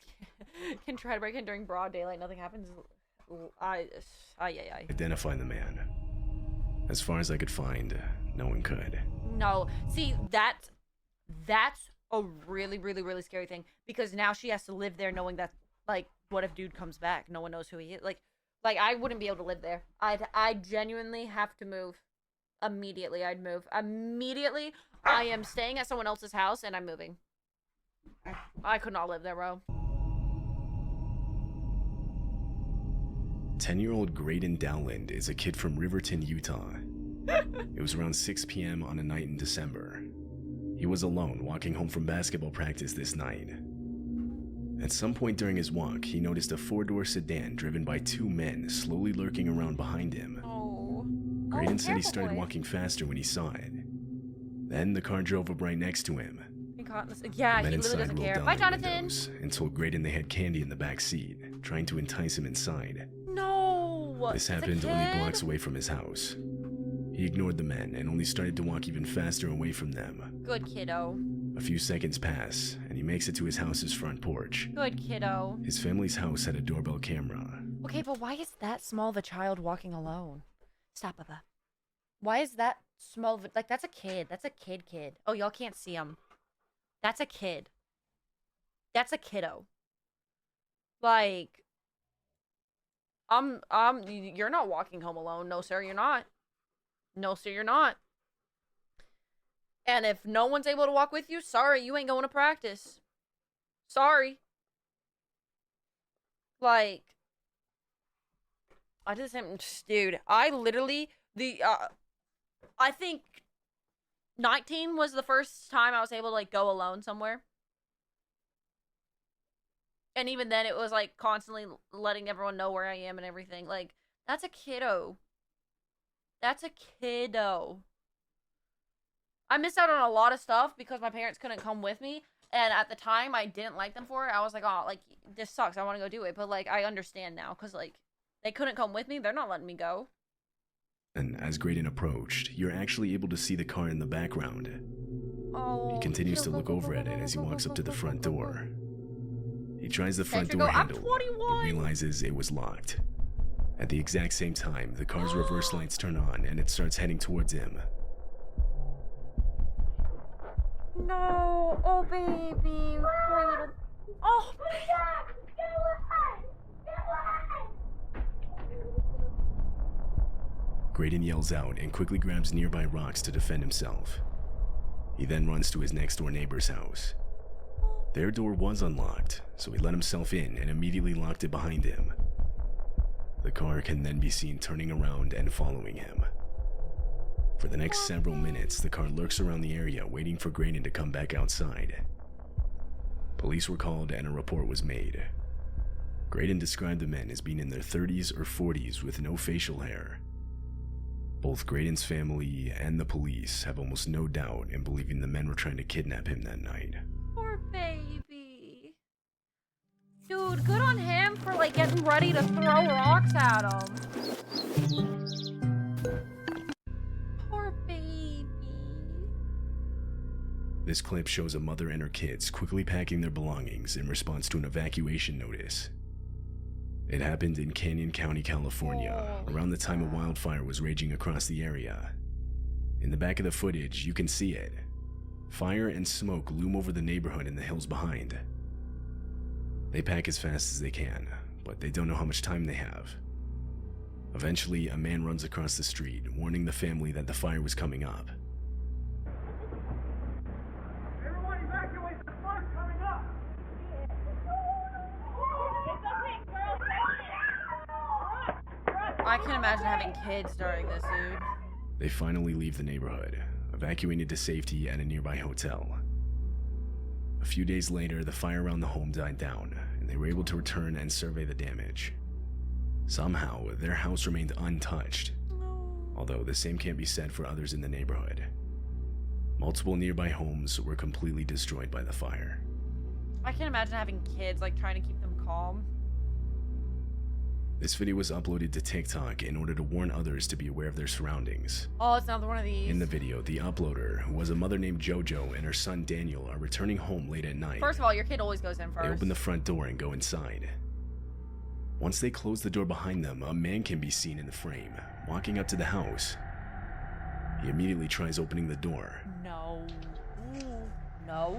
can try to break in during broad daylight. Nothing happens. Identify the man. As far as I could find, no one could. No. See, that's a really, really, really scary thing. Because now she has to live there knowing that, like, what if dude comes back? No one knows who he is. Like I wouldn't be able to live there. I'd genuinely have to move. Immediately, I'd move. Immediately, I am staying at someone else's house and I'm moving. I could not live there, bro. 10-year-old Graydon Dowland is a kid from Riverton, Utah. It was around 6 p.m. on a night in December. He was alone walking home from basketball practice this night. At some point during his walk, he noticed a 4-door sedan driven by 2 men slowly lurking around behind him. Oh. Graydon said he started walking faster when he saw it. Then the car drove up right next to him. Yeah, he literally doesn't care. Bye, Jonathan! And told Graydon they had candy in the back seat, trying to entice him inside. No! This happened only blocks away from his house. He ignored the men and only started to walk even faster away from them. Good kiddo. A few seconds pass, and he makes it to his house's front porch. Good kiddo. His family's house had a doorbell camera. Okay, but why is that small of a child walking alone? Stop, Bubba. Why is that small of a... Like, that's a kid. That's a kid. Oh, y'all can't see him. That's a kid. That's a kiddo. Like... You're not walking home alone. No, sir, you're not. No, sir, you're not. And if no one's able to walk with you, sorry, you ain't going to practice. Sorry. Like, I did the same, dude. I literally, I think 19 was the first time I was able to, like, go alone somewhere. And even then, it was, like, constantly letting everyone know where I am and everything. Like, that's a kiddo. That's a kiddo. I missed out on a lot of stuff because my parents couldn't come with me. And at the time, I didn't like them for it. I was like, oh, like, this sucks. I want to go do it. But, like, I understand now because, like, they couldn't come with me. They're not letting me go. And as Graydon approached, you're actually able to see the car in the background. Oh. He continues to look over at it as he walks up to the front door. He tries the front door handle, but realizes it was locked. At the exact same time, the car's reverse lights turn on and it starts heading towards him. No. Oh, baby. Poor little. Oh. Graydon yells out and quickly grabs nearby rocks to defend himself. He then runs to his next-door neighbor's house. Their door was unlocked, so he let himself in and immediately locked it behind him. The car can then be seen turning around and following him. For the next several minutes, the car lurks around the area waiting for Graydon to come back outside. Police were called and a report was made. Graydon described the men as being in their 30s or 40s with no facial hair. Both Graydon's family and the police have almost no doubt in believing the men were trying to kidnap him that night. Poor baby. Dude, good on him for like getting ready to throw rocks at him. Poor baby. This clip shows a mother and her kids quickly packing their belongings in response to an evacuation notice. It happened in Canyon County, California, around the time a wildfire was raging across the area. In the back of the footage, you can see it. Fire and smoke loom over the neighborhood and the hills behind. They pack as fast as they can, but they don't know how much time they have. Eventually, a man runs across the street, warning the family that the fire was coming up. Everyone evacuate, the fire's coming up! I can't imagine having kids during this, dude. They finally leave the neighborhood, evacuating to safety at a nearby hotel. A few days later, the fire around the home died down, and they were able to return and survey the damage. Somehow, their house remained untouched, although the same can't be said for others in the neighborhood. Multiple nearby homes were completely destroyed by the fire. I can't imagine having kids, like, trying to keep them calm. This video was uploaded to TikTok in order to warn others to be aware of their surroundings. Oh, it's another one of these. In the video, the uploader, who was a mother named JoJo, and her son Daniel are returning home late at night. First of all, your kid always goes in first. They open the front door and go inside. Once they close the door behind them, a man can be seen in the frame, walking up to the house. He immediately tries opening the door. No. No.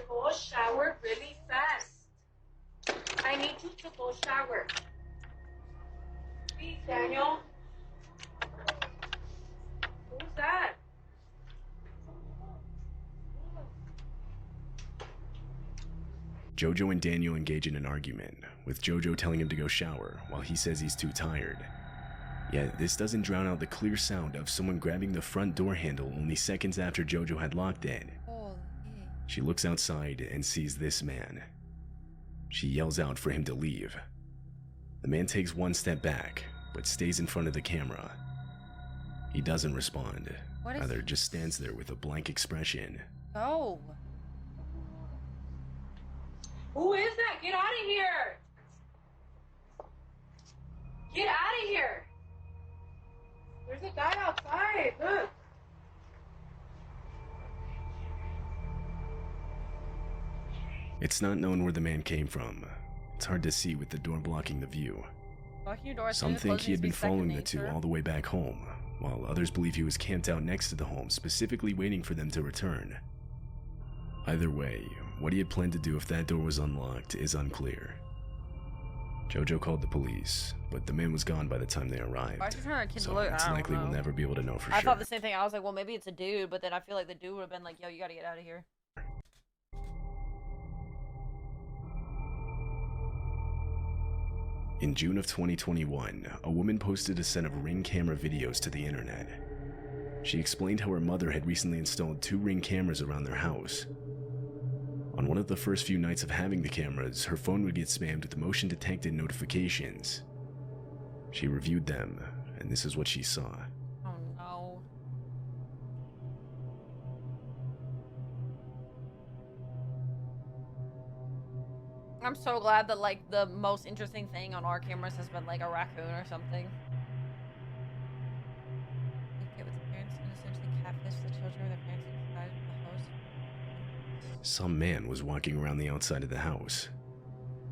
Go shower really fast. I need you to go shower. Please, Daniel. Who's that? JoJo and Daniel engage in an argument, with JoJo telling him to go shower while he says he's too tired. Yet this doesn't drown out the clear sound of someone grabbing the front door handle only seconds after JoJo had locked it. She looks outside and sees this man. She yells out for him to leave. The man takes one step back, but stays in front of the camera. He doesn't respond, rather just stands there with a blank expression. Go. Who is that? Get out of here! Get out of here! There's a guy outside. Look. It's not known where the man came from. It's hard to see with the door blocking the view. Some think he had been following the two all the way back home, while others believe he was camped out next to the home, specifically waiting for them to return. Either way, what he had planned to do if that door was unlocked is unclear. JoJo called the police, but the man was gone by the time they arrived. So it's likely we'll never be able to know for sure. I thought the same thing. I was like, well, maybe it's a dude, but then I feel like the dude would have been like, yo, you gotta get out of here. In June of 2021, a woman posted a set of Ring camera videos to the internet. She explained how her mother had recently installed 2 Ring cameras around their house. On one of the first few nights of having the cameras, her phone would get spammed with motion-detected notifications. She reviewed them, and this is what she saw. Oh no. I'm so glad that, like, the most interesting thing on our cameras has been, like, a raccoon or something. Okay, with the parents and essentially catfish the children with their parents inside the house. Some man was walking around the outside of the house.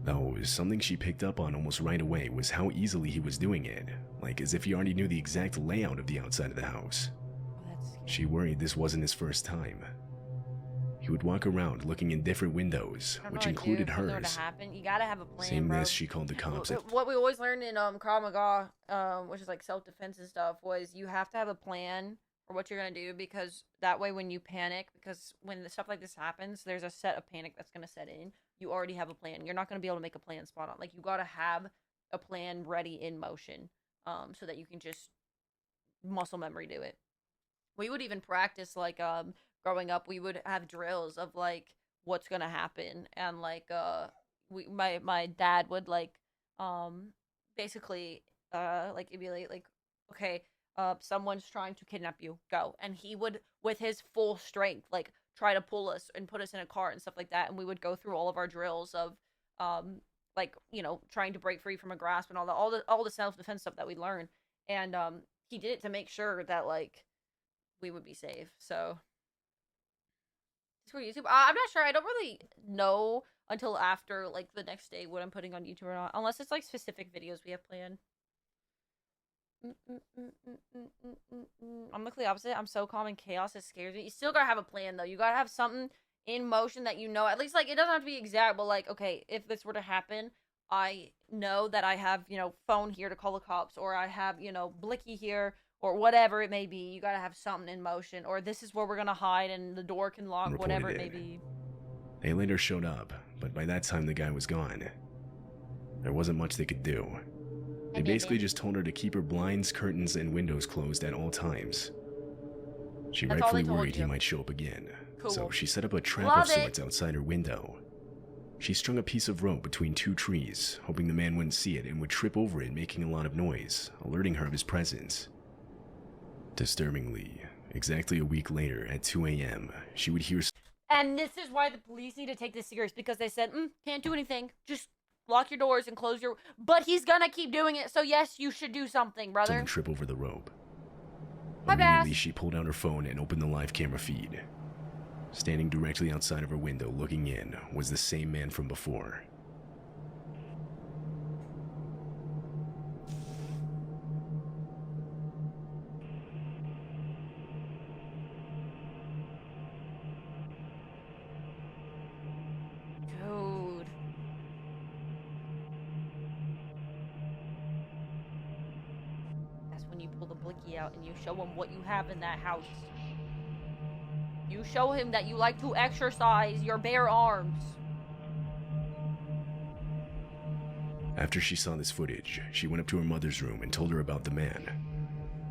Though, something she picked up on almost right away was how easily he was doing it, like as if he already knew the exact layout of the outside of the house. Oh, that's scary. She worried this wasn't his first time. He would walk around looking in different windows, which included hers. You gotta have a plan, Seeing bro. this, she called the cops. What we always learned in Krav Maga, which is like self-defense and stuff, was you have to have a plan for what you're gonna do, because that way when you panic, because when the stuff like this happens, there's a set of panic that's gonna set in. You already have a plan. You're not gonna be able to make a plan spot on. Like, you gotta have a plan ready in motion, so that you can just muscle memory do it. We would even practice, like, growing up, we would have drills of, like, what's gonna happen, and, like, my dad would, like, basically, like, it'd be like, okay, someone's trying to kidnap you, go. And he would, with his full strength, like, try to pull us and put us in a car and stuff like that, and we would go through all of our drills of, like, you know, trying to break free from a grasp and all the self-defense stuff that we learned. And, he did it to make sure that, like, we would be safe, so... for YouTube. I'm not sure. I don't really know until after, like, the next day what I'm putting on YouTube or not. Unless it's, like, specific videos we have planned. I'm the complete opposite. I'm so calm and chaos. It scares me. You still gotta have a plan, though. You gotta have something in motion that you know. At least, like, it doesn't have to be exact, but, like, okay, if this were to happen, I know that I have, you know, phone here to call the cops, or I have, you know, blicky here, or whatever it may be. You gotta have something in motion, or this is where we're gonna hide and the door can lock, whatever it may be. They later showed up, but by that time the guy was gone. There wasn't much they could do. They basically just told her to keep her blinds, curtains, and windows closed at all times. She rightfully worried he might show up again, so she set up a trap of sorts outside her window. She strung a piece of rope between two trees, hoping the man wouldn't see it and would trip over it, making a lot of noise, alerting her of his presence. Disturbingly, exactly a week later at 2 a.m., she would hear... And this is why the police need to take this serious, because they said, can't do anything, just lock your doors and close your... But he's gonna keep doing it, so yes, you should do something, brother. Someone trip over the rope. Hi, Immediately, she pulled out her phone and opened the live camera feed. Standing directly outside of her window looking in was the same man from before. Dude. That's when you pull the blicky out and you show him what you have in that house. You show him that you like to exercise your bare arms. After she saw this footage, she went up to her mother's room and told her about the man.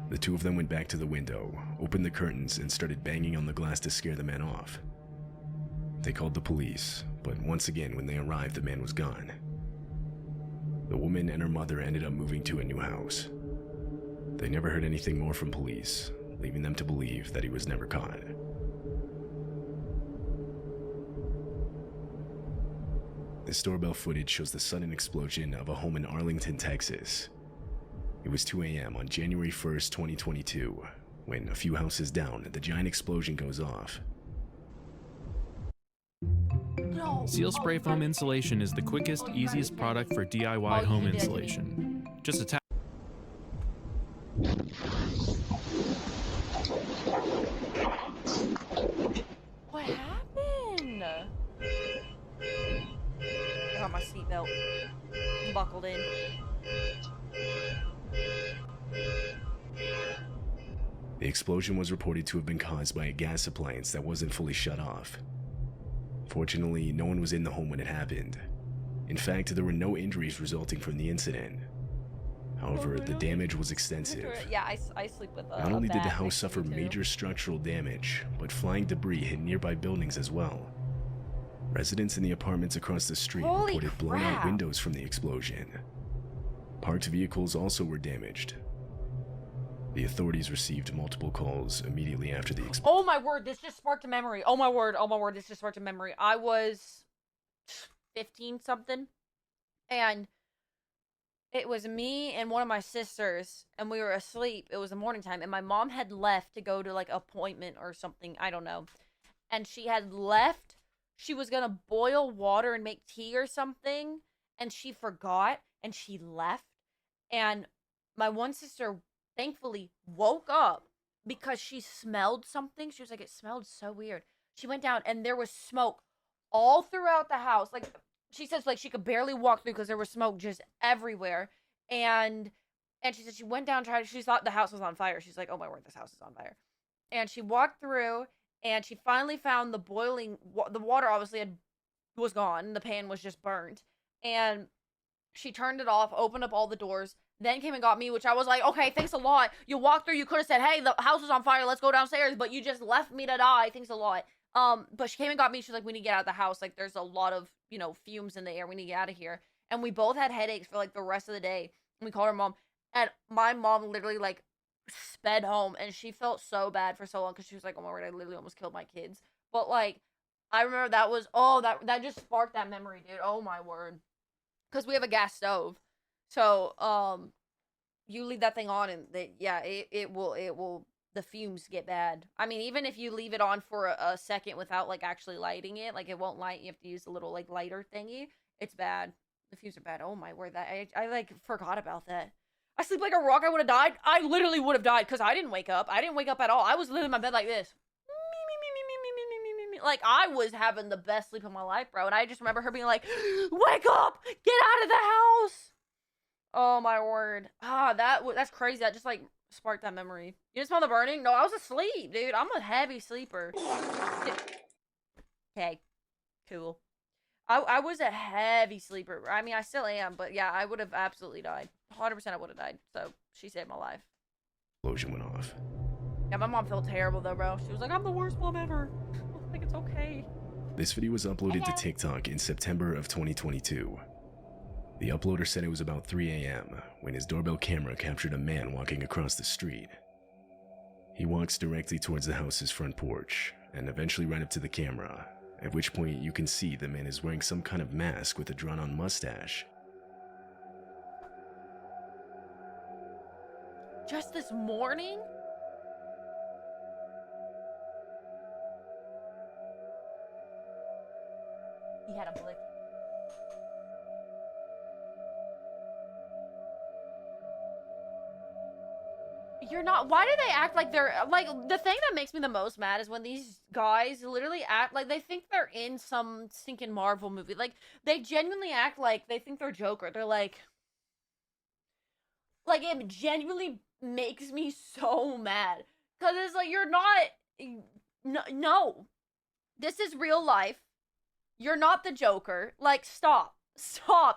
The two of them went back to the window, opened the curtains, and started banging on the glass to scare the man off. They called the police, but once again, when they arrived, the man was gone. The woman and her mother ended up moving to a new house. They never heard anything more from police, leaving them to believe that he was never caught. This doorbell footage shows the sudden explosion of a home in Arlington, Texas. It was 2 a.m. on January 1st, 2022, when a few houses down, the giant explosion goes off. Seal spray foam insulation is the quickest, easiest product for DIY home insulation. Just attach. What happened? I got my seatbelt buckled in. The explosion was reported to have been caused by a gas appliance that wasn't fully shut off. Fortunately, no one was in the home when it happened. In fact, there were no injuries resulting from the incident. However, the damage was extensive. Yeah, I sleep with a Not only did the bat house next to suffer me, too. major structural damage, but flying debris hit nearby buildings as well. Residents in the apartments across the street Holy reported blown out crap. windows from the explosion. Parked vehicles also were damaged. The authorities received multiple calls immediately after the explosion. Oh my word, this just sparked a memory. Oh my word, this just sparked a memory. I was 15 something, and it was me and one of my sisters, and we were asleep. It was the morning time, and my mom had left to go to like appointment or something, I don't know. And she had left. She was gonna boil water and make tea or something, and she forgot, and she left. And my one sister thankfully woke up because she smelled something. She was like, it smelled so weird. She went down and there was smoke all throughout the house. Like, she says, like, she could barely walk through because there was smoke just everywhere. And she said she went down, she thought the house was on fire. She's like, oh my word, this house is on fire. And she walked through and she finally found the the water obviously was gone. The pan was just burnt. And she turned it off, opened up all the doors, then came and got me, which I was like, okay, thanks a lot. You walked through, you could have said, hey, the house is on fire, let's go downstairs, but you just left me to die. Thanks a lot. But she came and got me. She's like, we need to get out of the house. Like, there's a lot of, you know, fumes in the air. We need to get out of here. And we both had headaches for, like, the rest of the day. And we called her mom. And my mom literally, like, sped home. And she felt so bad for so long because she was like, oh my word, I literally almost killed my kids. But, like, I remember that was, that just sparked that memory, dude. Oh my word. Because we have a gas stove. So, you leave that thing on and, it will, the fumes get bad. I mean, even if you leave it on for a second without, like, actually lighting it, like, it won't light. You have to use a little, like, lighter thingy. It's bad. The fumes are bad. Oh my word, I like, forgot about that. I sleep like a rock. I would have died. I literally would have died because I didn't wake up. I didn't wake up at all. I was literally in my bed like this. Like, I was having the best sleep of my life, bro. And I just remember her being like, wake up! Get out of the house! Oh my word. That's crazy. That just, like, sparked that memory. You didn't smell the burning? No, I was asleep, dude. I'm a heavy sleeper. Okay. Cool. I was a heavy sleeper. I mean, I still am, but yeah, I would have absolutely died. 100% I would have died. So, she saved my life. Explosion went off. Yeah, my mom felt terrible, though, bro. She was like, I'm the worst mom ever. I think it's okay. This video was uploaded to TikTok in September of 2022. The uploader said it was about 3 a.m. when his doorbell camera captured a man walking across the street. He walks directly towards the house's front porch and eventually right up to the camera, at which point you can see the man is wearing some kind of mask with a drawn-on mustache. Just this morning? He had a blick. You're not. Why do they act like they're like, the thing that makes me the most mad is when these guys literally act like they think they're in some stinking Marvel movie. Like, they genuinely act like they think they're Joker. They're like it genuinely makes me so mad because it's like, you're not. No, this is real life. You're not the Joker. Like, stop.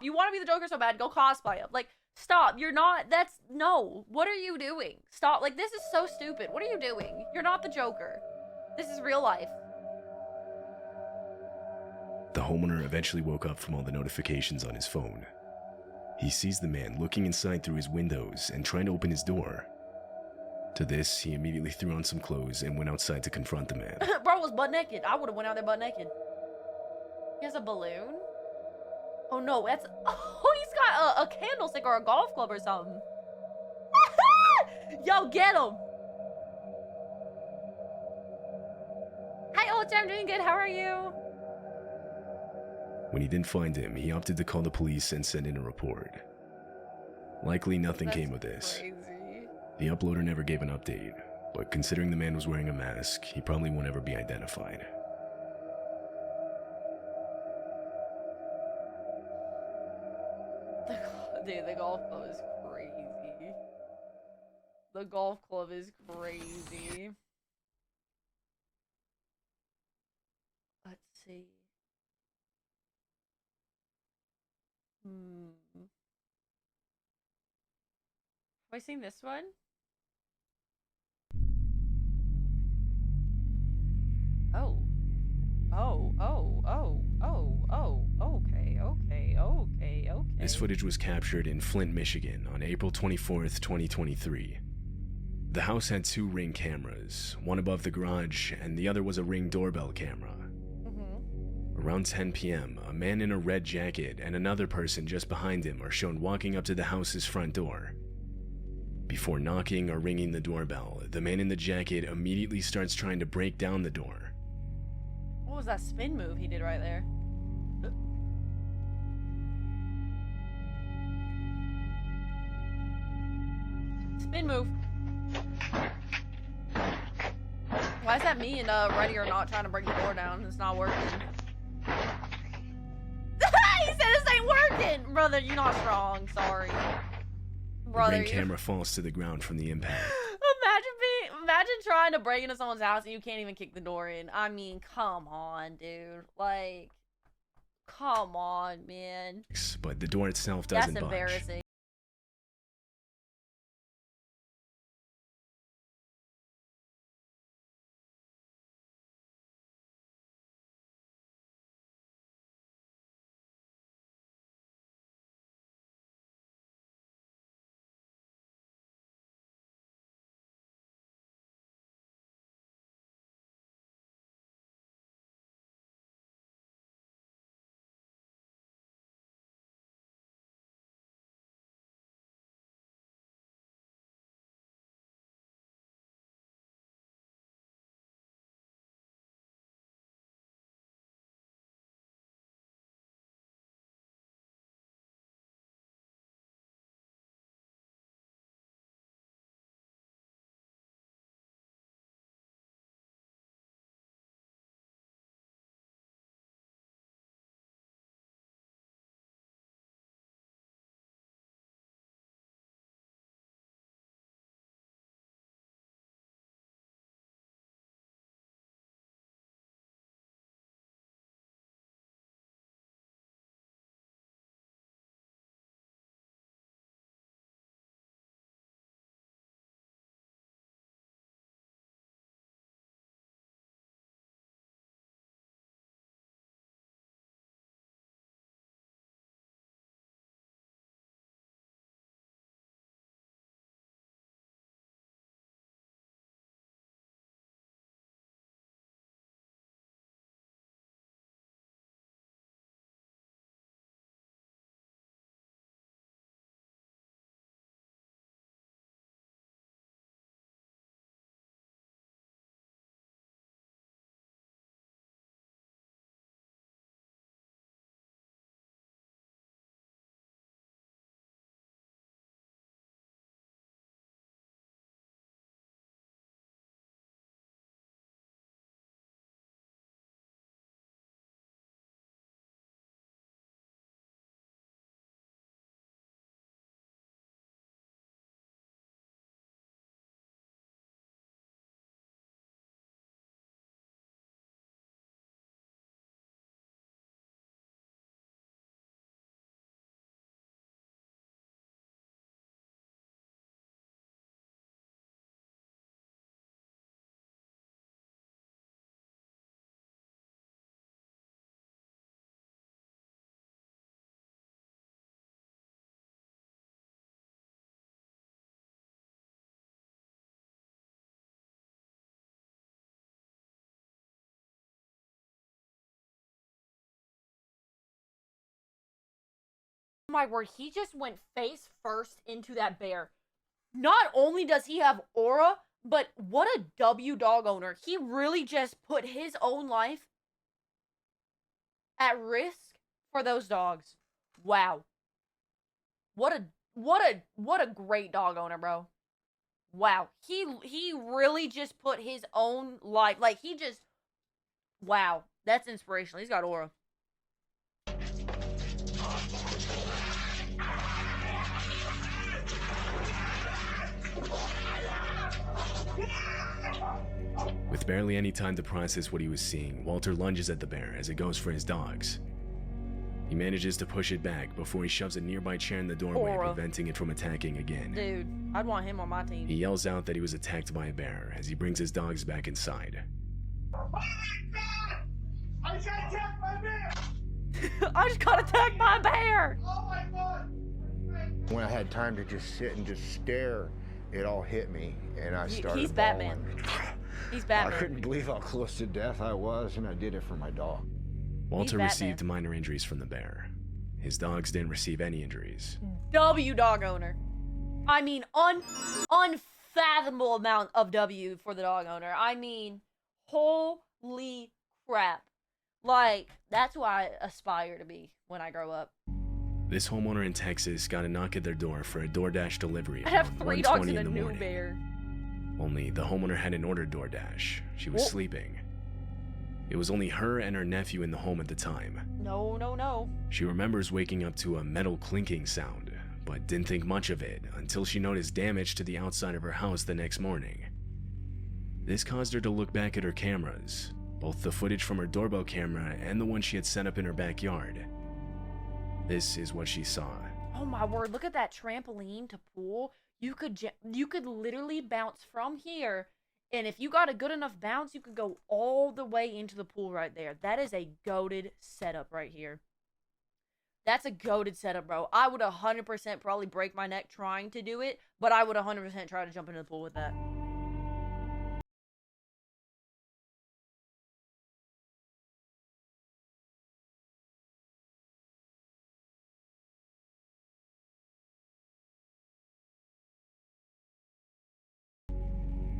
You want to be the Joker so bad, go cosplay him. Like, stop. You're not. No. What are you doing? Stop. Like, this is so stupid. What are you doing? You're not the Joker. This is real life. The homeowner eventually woke up from all the notifications on his phone. He sees the man looking inside through his windows and trying to open his door. To this, he immediately threw on some clothes and went outside to confront the man. Bro was butt naked. I would have went out there butt naked. He has a balloon? Oh no, he's got a candlestick or a golf club or something. Yo, get him! Hi, Ultra, I'm doing good. How are you? When he didn't find him, he opted to call the police and send in a report. Likely nothing came of this. Crazy. The uploader never gave an update, but considering the man was wearing a mask, he probably won't ever be identified. Dude, the golf club is crazy. The golf club is crazy. Let's see. Have I seen this one? Okay. This footage was captured in Flint, Michigan on April 24th, 2023. The house had 2 Ring cameras, one above the garage and the other was a Ring doorbell camera. Around 10 p.m., a man in a red jacket and another person just behind him are shown walking up to the house's front door. Before knocking or ringing the doorbell, the man in the jacket immediately starts trying to break down the door. What was that spin move he did right there? Spin move. me and Ready or Not trying to break the door down. It's not working. He said this ain't working! Brother, you're not strong. Sorry. Brother, the ring camera falls to the ground from the impact. Imagine trying to break into someone's house and you can't even kick the door in. I mean, come on, dude. Like, come on, man. But the door itself doesn't That's budge. embarrassing. My word, he just went face first into that bear. Not only does he have aura, but what a W dog owner. He really just put his own life at risk for those dogs. Wow. What a great dog owner, bro. Wow. He really just put his own life, like he just, wow. That's inspirational. He's got aura. With barely any time to process what he was seeing, Walter lunges at the bear as it goes for his dogs. He manages to push it back before he shoves a nearby chair in the doorway, preventing it from attacking again. Dude, I'd want him on my team. He yells out that he was attacked by a bear as he brings his dogs back inside. Oh my God! I just got attacked by a bear! I just got attacked by a bear! Oh my God! When I had time to just sit and just stare, it all hit me, and I started He's bawling. Batman. He's Batman. I couldn't believe how close to death I was, and I did it for my dog. Walter received minor injuries from the bear. His dogs didn't receive any injuries. W dog owner. I mean, unfathomable amount of W for the dog owner. I mean, holy crap. Like, that's who I aspire to be when I grow up. This homeowner in Texas got a knock at their door for a DoorDash delivery I have around 3 dogs 1:20 and a in the new morning. bear. Only the homeowner hadn't ordered DoorDash. She was sleeping. It was only her and her nephew in the home at the time. No, no, no. She remembers waking up to a metal clinking sound, but didn't think much of it until she noticed damage to the outside of her house the next morning. This caused her to look back at her cameras, both the footage from her doorbell camera and the one she had set up in her backyard. This is what she saw. Oh my word, look at that trampoline to pool. You could literally bounce from here, and if you got a good enough bounce, you could go all the way into the pool right there. That is a goated setup right here. That's a goated setup, bro. I would 100% probably break my neck trying to do it, but I would 100% try to jump into the pool with that.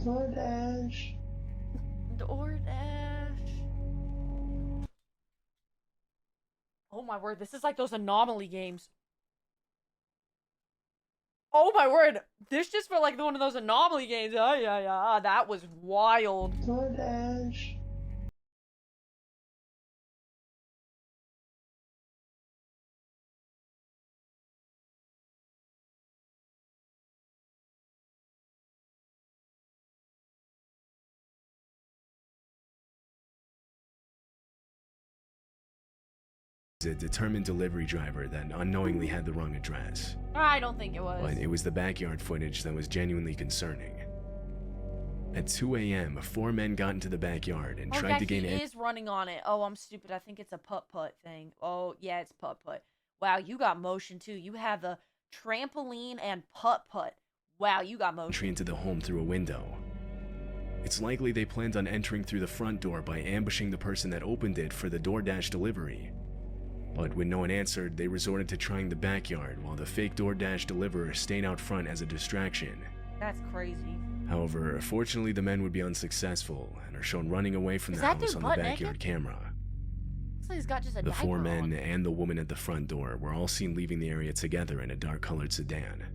DoorDash. DoorDash. Oh my word, this is like those anomaly games. Oh my word, this just felt like one of those anomaly games. Oh yeah, that was wild. DoorDash. A determined delivery driver that unknowingly had the wrong address. I don't think it was. But it was the backyard footage that was genuinely concerning. At 2 a.m., 4 men got into the backyard and tried to gain he is running on it. Oh, I'm stupid. I think it's a putt-putt thing. Oh, yeah, it's putt-putt. Wow, you got motion too. You have the trampoline and putt-putt. Wow, you got motion. Entry into the home through a window. It's likely they planned on entering through the front door by ambushing the person that opened it for the DoorDash delivery. But when no one answered, they resorted to trying the backyard while the fake DoorDash deliverer stayed out front as a distraction. That's crazy. However, fortunately the men would be unsuccessful and are shown running away from the house on the backyard camera. Looks like he's got just a The 4 men on. and the woman at the front door were all seen leaving the area together in a dark-colored sedan.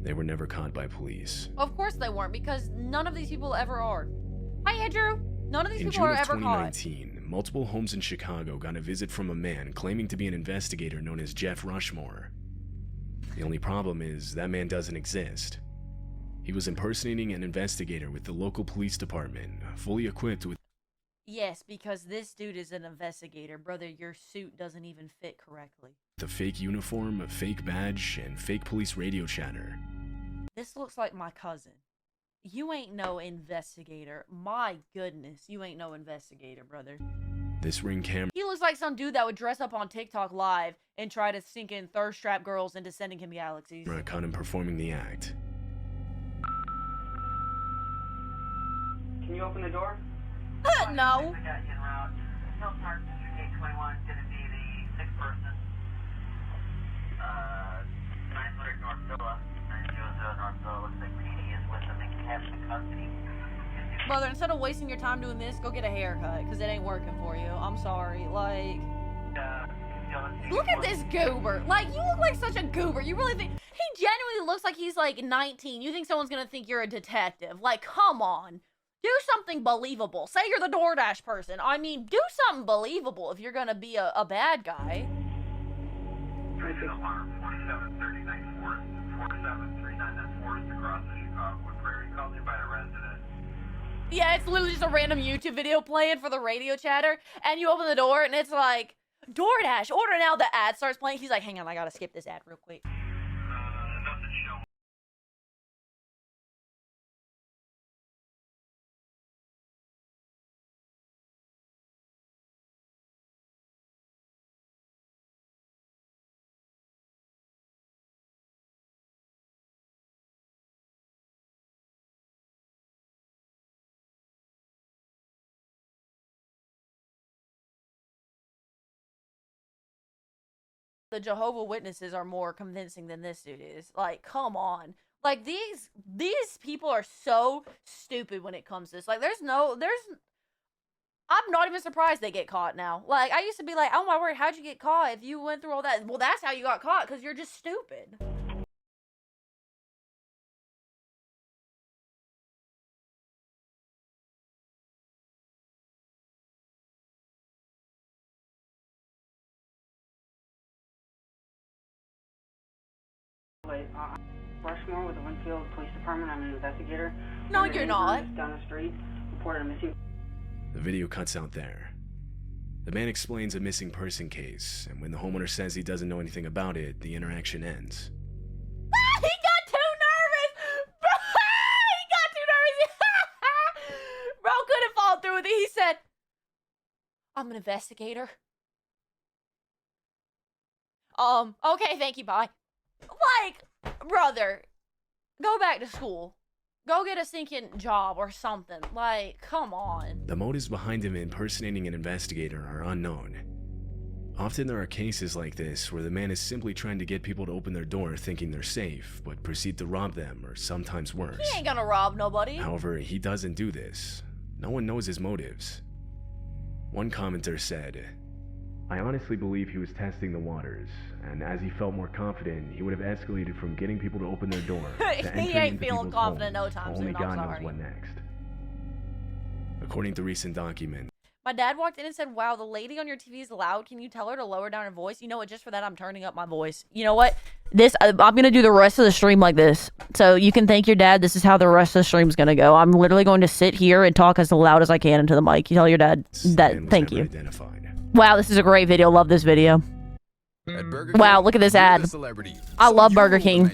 They were never caught by police. Of course they weren't, because none of these people ever are. Hi, Andrew. None of these In people June are of ever caught. 2019, multiple homes in Chicago got a visit from a man claiming to be an investigator known as Jeff Rushmore. The only problem is that man doesn't exist. He was impersonating an investigator with the local police department, fully equipped with Yes, because this dude is an investigator. Brother, your suit doesn't even fit correctly. the fake uniform, a fake badge, and fake police radio chatter. This looks like my cousin. You ain't no investigator. My goodness, you ain't no investigator, brother. This ring camera He looks like some dude that would dress up on TikTok live and try to sink in thirst trap girls into sending him galaxies. caught him performing the act. Can you open the door? No. I got you en route. Hill Park District 821 is going to be the sixth person. 900 North Villa. 900 North Villa. Looks like PD is with them. They can have the custody. Brother, instead of wasting your time doing this, go get a haircut, because it ain't working for you. I'm sorry. Like, look at this goober. Like, you look like such a goober. You really think... He genuinely looks like he's, like, 19. You think someone's gonna think you're a detective. Like, come on. Do something believable. Say you're the DoorDash person. I mean, do something believable if you're gonna be a bad guy. Alarm 4739 Forest, 4739 Forest across the Chicago Prairie, called in by a resident. Yeah, it's literally just a random YouTube video playing for the radio chatter, and you open the door, and it's like, DoorDash, order now. The ad starts playing. He's like, hang on, I gotta skip this ad real quick. Nothing showing. The Jehovah Witnesses are more convincing than this dude is. Like, come on. Like, these people are so stupid when it comes to this. Like, I'm not even surprised they get caught now. Like, I used to be like, oh my word, how'd you get caught if you went through all that? Well, that's how you got caught, because you're just stupid. wait. Rushmore with the Winfield Police Department. I'm an investigator. No, you're not. Down the street, reported a missing. The video cuts out there. The man explains a missing person case, and when the homeowner says he doesn't know anything about it, the interaction ends. He got too nervous! Bro, he got too nervous! Bro couldn't follow through with it. He said, I'm an investigator. Okay, thank you, bye. Like, brother, go back to school. Go get a stinking job or something. Like, come on. The motives behind him impersonating an investigator are unknown. Often there are cases like this where the man is simply trying to get people to open their door thinking they're safe, but proceed to rob them, or sometimes worse. He ain't gonna rob nobody. However, he doesn't do this. No one knows his motives. One commenter said, I honestly believe he was testing the waters, and as he felt more confident, he would have escalated from getting people to open their door to entering He ain't into feeling people's confident homes. no time Only soon, God I'm knows sorry. what next. According to recent documents, My dad walked in and said, wow, the lady on your TV is loud. Can you tell her to lower down her voice? You know what? Just for that, I'm turning up my voice. You know what? I'm going to do the rest of the stream like this. So you can thank your dad. This is how the rest of the stream's going to go. I'm literally going to sit here and talk as loud as I can into the mic. You tell your dad that. Thank you. Wow, this is a great video. Love this video. Wow, look at this ad. I love Burger King.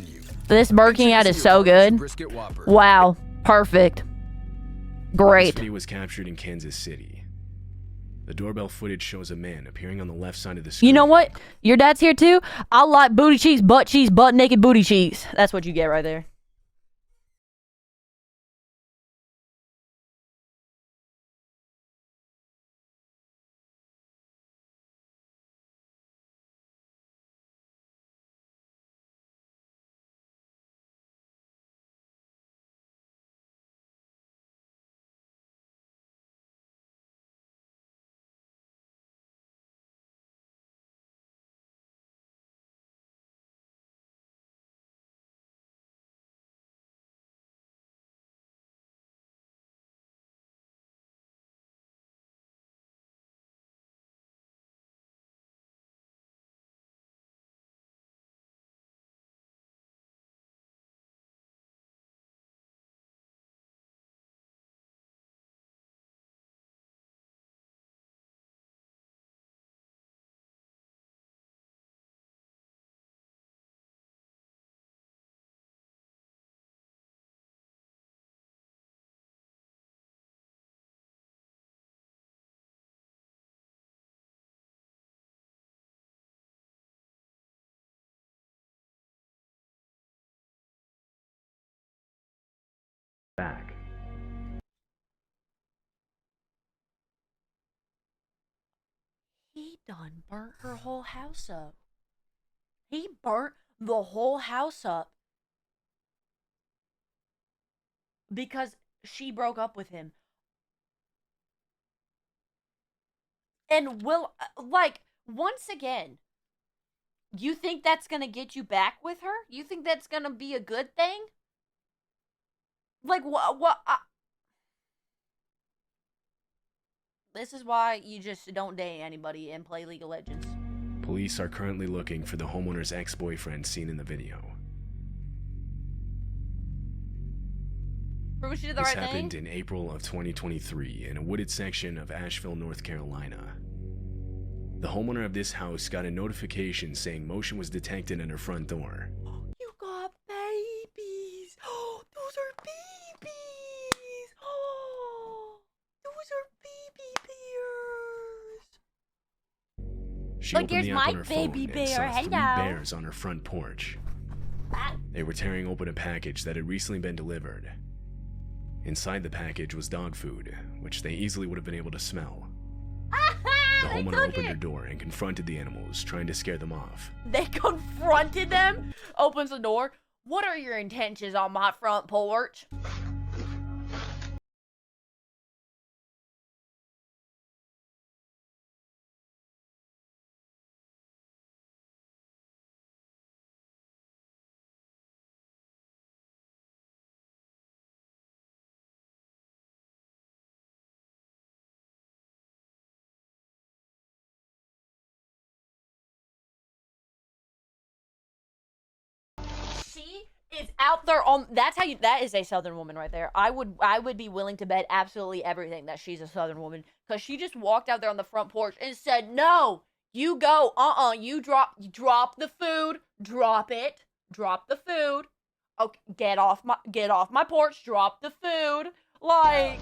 This Burger King ad is so good. Wow, perfect. Great. This video was captured in Kansas City. The doorbell footage shows a man appearing on the left side of the screen. You know what? Your dad's here too? I like booty cheeks, butt naked booty cheeks. That's what you get right there. Back. He done burnt her whole house up. He burnt the whole house up because she broke up with him. And once again, you think that's gonna get you back with her? You think that's gonna be a good thing? Like, this is why you just don't date anybody and play League of Legends. Police are currently looking for the homeowner's ex-boyfriend seen in the video. Prove she did the This right happened thing? in April of 2023 in a wooded section of Asheville, North Carolina. The homeowner of this house got a notification saying motion was detected at her front door. You got babies. Oh, those are babies. Oh, those are baby bears. She Look, opened here's the app my on her baby phone bear. and saw three Hello. bears on her front porch. They were tearing open a package that had recently been delivered. Inside the package was dog food, which they easily would have been able to smell. The homeowner opened her door and confronted the animals, trying to scare them off. They confronted them? Opens the door. What are your intentions on my front porch? is out there on. That's how you. That is a Southern woman right there. I would be willing to bet absolutely everything that she's a Southern woman, because she just walked out there on the front porch and said, "No, you go. You drop the food. Drop it. Drop the food. Okay, get off my porch. Drop the food. Like."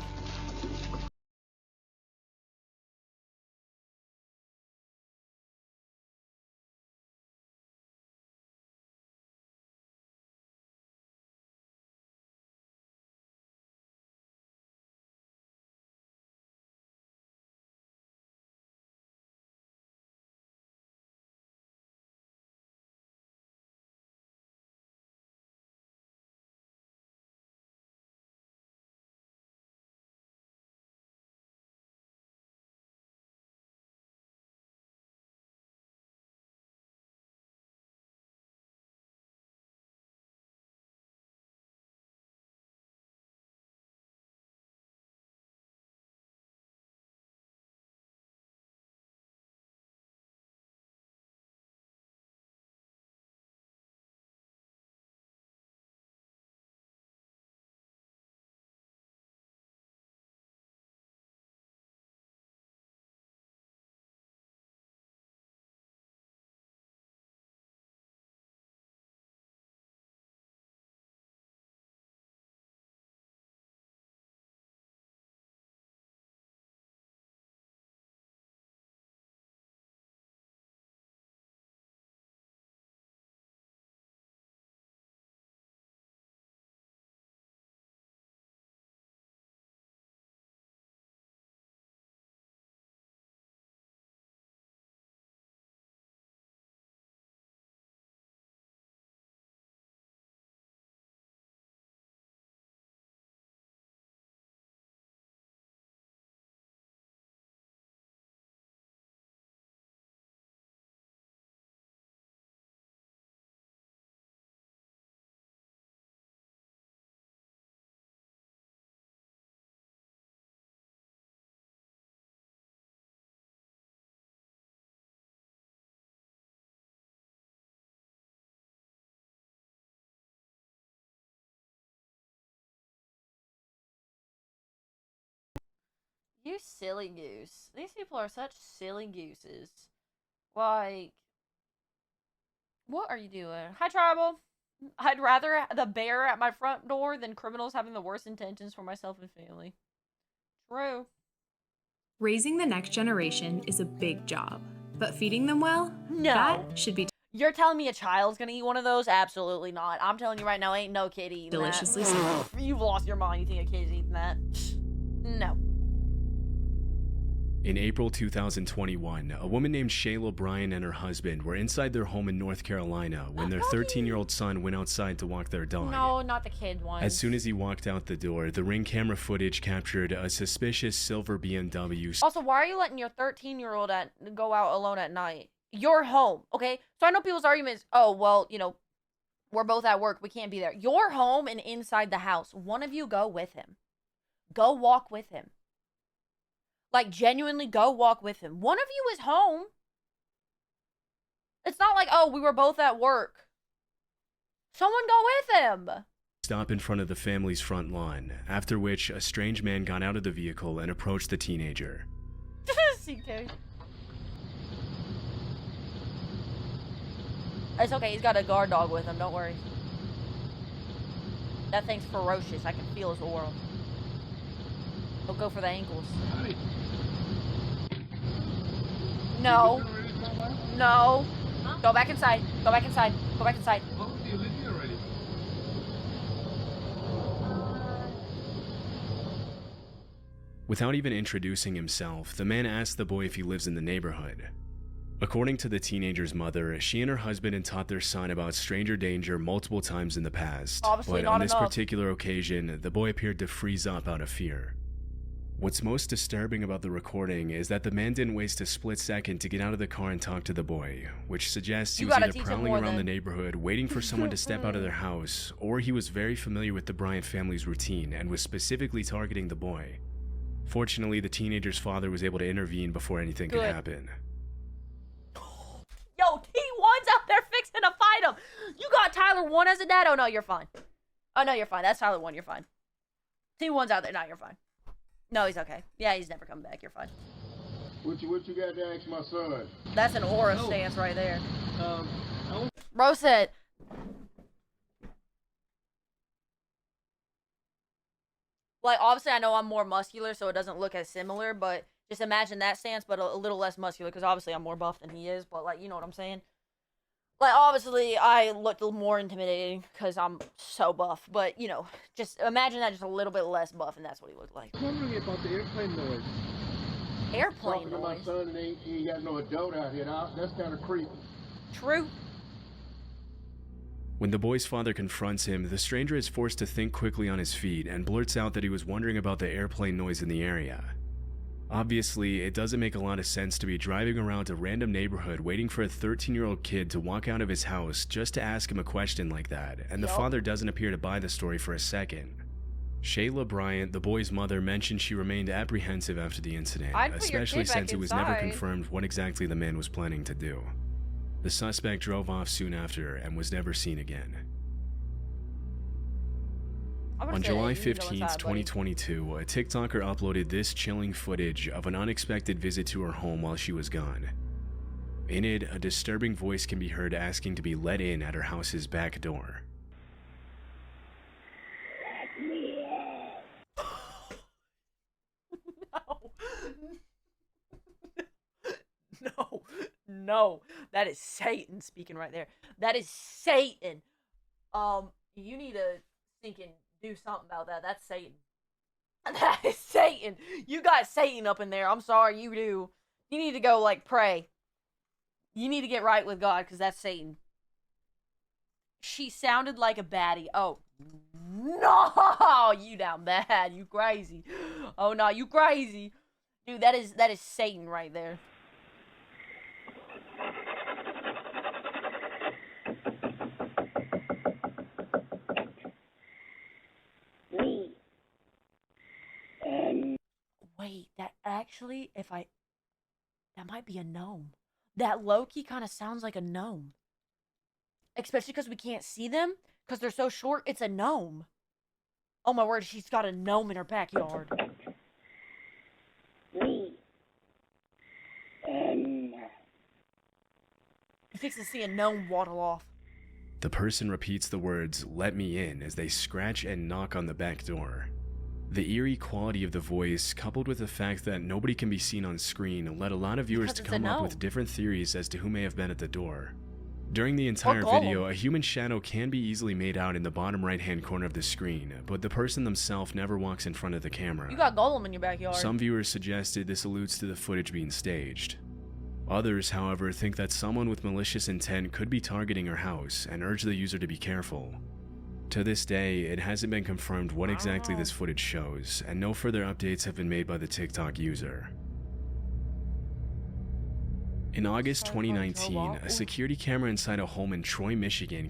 You silly goose. These people are such silly gooses. Like, what are you doing? Hi, Tribal. I'd rather the bear at my front door than criminals having the worst intentions for myself and family. True. Raising the next generation is a big job, but feeding them well, No. that should be You're telling me a child's gonna eat one of those? Absolutely not. I'm telling you right now, ain't no kid eating deliciously that. simple. You've lost your mind. You think a kid's eating that? No. In April 2021, a woman named Shayla Bryan and her husband were inside their home in North Carolina when their 13-year-old son went outside to walk their dog. No, not the kid one. As soon as he walked out the door, the Ring camera footage captured a suspicious silver BMW. Also, why are you letting your 13-year-old go out alone at night? You're home, okay? So I know people's arguments, oh, well, you know, we're both at work. We can't be there. You're home and inside the house. One of you go with him. Go walk with him. Like, genuinely go walk with him. One of you is home. It's not like, oh, we were both at work. Someone go with him. Stop in front of the family's front lawn, after which a strange man got out of the vehicle and approached the teenager. CK. It's okay, he's got a guard dog with him, don't worry. That thing's ferocious. I can feel his aura. He'll go for the ankles. No. No. Go back inside. Go back inside. Go back inside. Without even introducing himself, the man asked the boy if he lives in the neighborhood. According to the teenager's mother, she and her husband had taught their son about stranger danger multiple times in the past. Obviously but on this enough. particular occasion, the boy appeared to freeze up out of fear. What's most disturbing about the recording is that the man didn't waste a split second to get out of the car and talk to the boy, which suggests he was either prowling around the neighborhood waiting for someone to step out of their house, or he was very familiar with the Bryant family's routine and was specifically targeting the boy. Fortunately, the teenager's father was able to intervene before anything could happen. Yo, T1's out there fixing to fight him. You got Tyler Tyler 1 as a dad? Oh, no, you're fine. Oh, no, you're fine. That's Tyler 1. You're fine. T1's out there. No, you're fine. No, he's okay. Yeah, he's never coming back. You're fine. What you got to ask my son? That's an aura stance right there. Bro said... Like, obviously, I know I'm more muscular, so it doesn't look as similar, but just imagine that stance, but a little less muscular, because obviously I'm more buff than he is, but, like, you know what I'm saying? Like, obviously, I looked more intimidating, because I'm so buff, but, you know, just imagine that just a little bit less buff, and that's what he looked like. I'm wondering about the airplane noise. Airplane noise? To my son, and he ain't got no adult out here. That's kind of creepy. True. When the boy's father confronts him, the stranger is forced to think quickly on his feet and blurts out that he was wondering about the airplane noise in the area. Obviously, it doesn't make a lot of sense to be driving around a random neighborhood waiting for a 13-year-old kid to walk out of his house just to ask him a question like that, and the father doesn't appear to buy the story for a second. Shayla Bryant, the boy's mother, mentioned she remained apprehensive after the incident, especially since it was never confirmed what exactly the man was planning to do. The suspect drove off soon after and was never seen again. On July 15th, 2022, a TikToker uploaded this chilling footage of an unexpected visit to her home while she was gone. In it, a disturbing voice can be heard asking to be let in at her house's back door. Let me in. No. No, that is Satan speaking right there. That is Satan. You need to think and do something about that. That's Satan. That is Satan. You got Satan up in there. I'm sorry, you do. You need to go, like, pray. You need to get right with God, because that's Satan. She sounded like a baddie. Oh, no, you down bad. You crazy. Oh, no, you crazy. Dude, that is Satan right there. Wait, that actually, that might be a gnome. That low-key kind of sounds like a gnome. Especially because we can't see them, because they're so short, it's a gnome. Oh my word, she's got a gnome in her backyard. You fix to see a gnome waddle off. The person repeats the words, "Let me in," as they scratch and knock on the back door. The eerie quality of the voice, coupled with the fact that nobody can be seen on screen, led a lot of viewers to come up with different theories as to who may have been at the door. During the entire video, a human shadow can be easily made out in the bottom right-hand corner of the screen, but the person themselves never walks in front of the camera. You got Golem in your backyard. Some viewers suggested this alludes to the footage being staged. Others, however, think that someone with malicious intent could be targeting her house and urge the user to be careful. To this day, it hasn't been confirmed what exactly this footage shows, and no further updates have been made by the TikTok user. In August 2019, a security camera inside a home in Troy, Michigan.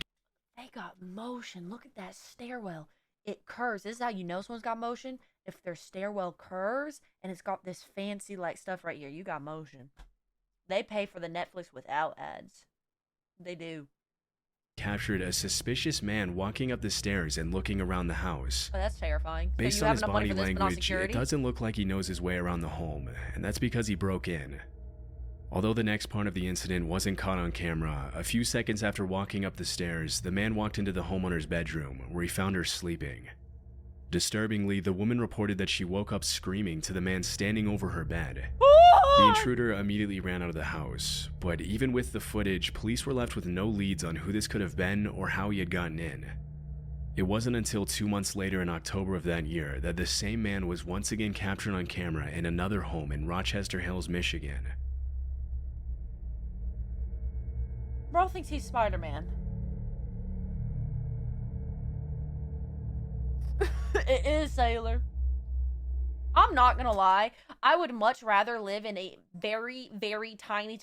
They got motion. Look at that stairwell. It curves. This is how you know someone's got motion. If their stairwell curves and it's got this fancy like stuff right here, you got motion. They pay for the Netflix without ads. They do. Captured a suspicious man walking up the stairs and looking around the house. Oh, that's terrifying. Based on his body language, it doesn't look like he knows his way around the home, and that's because he broke in. Although the next part of the incident wasn't caught on camera, a few seconds after walking up the stairs, the man walked into the homeowner's bedroom, where he found her sleeping. Disturbingly, the woman reported that she woke up screaming to the man standing over her bed. The intruder immediately ran out of the house, but even with the footage, police were left with no leads on who this could have been or how he had gotten in. It wasn't until 2 months later in October of that year that the same man was once again captured on camera in another home in Rochester Hills, Michigan. Bro thinks he's Spider-Man. It is Sailor. I'm not gonna lie. I would much rather live in a very, very tiny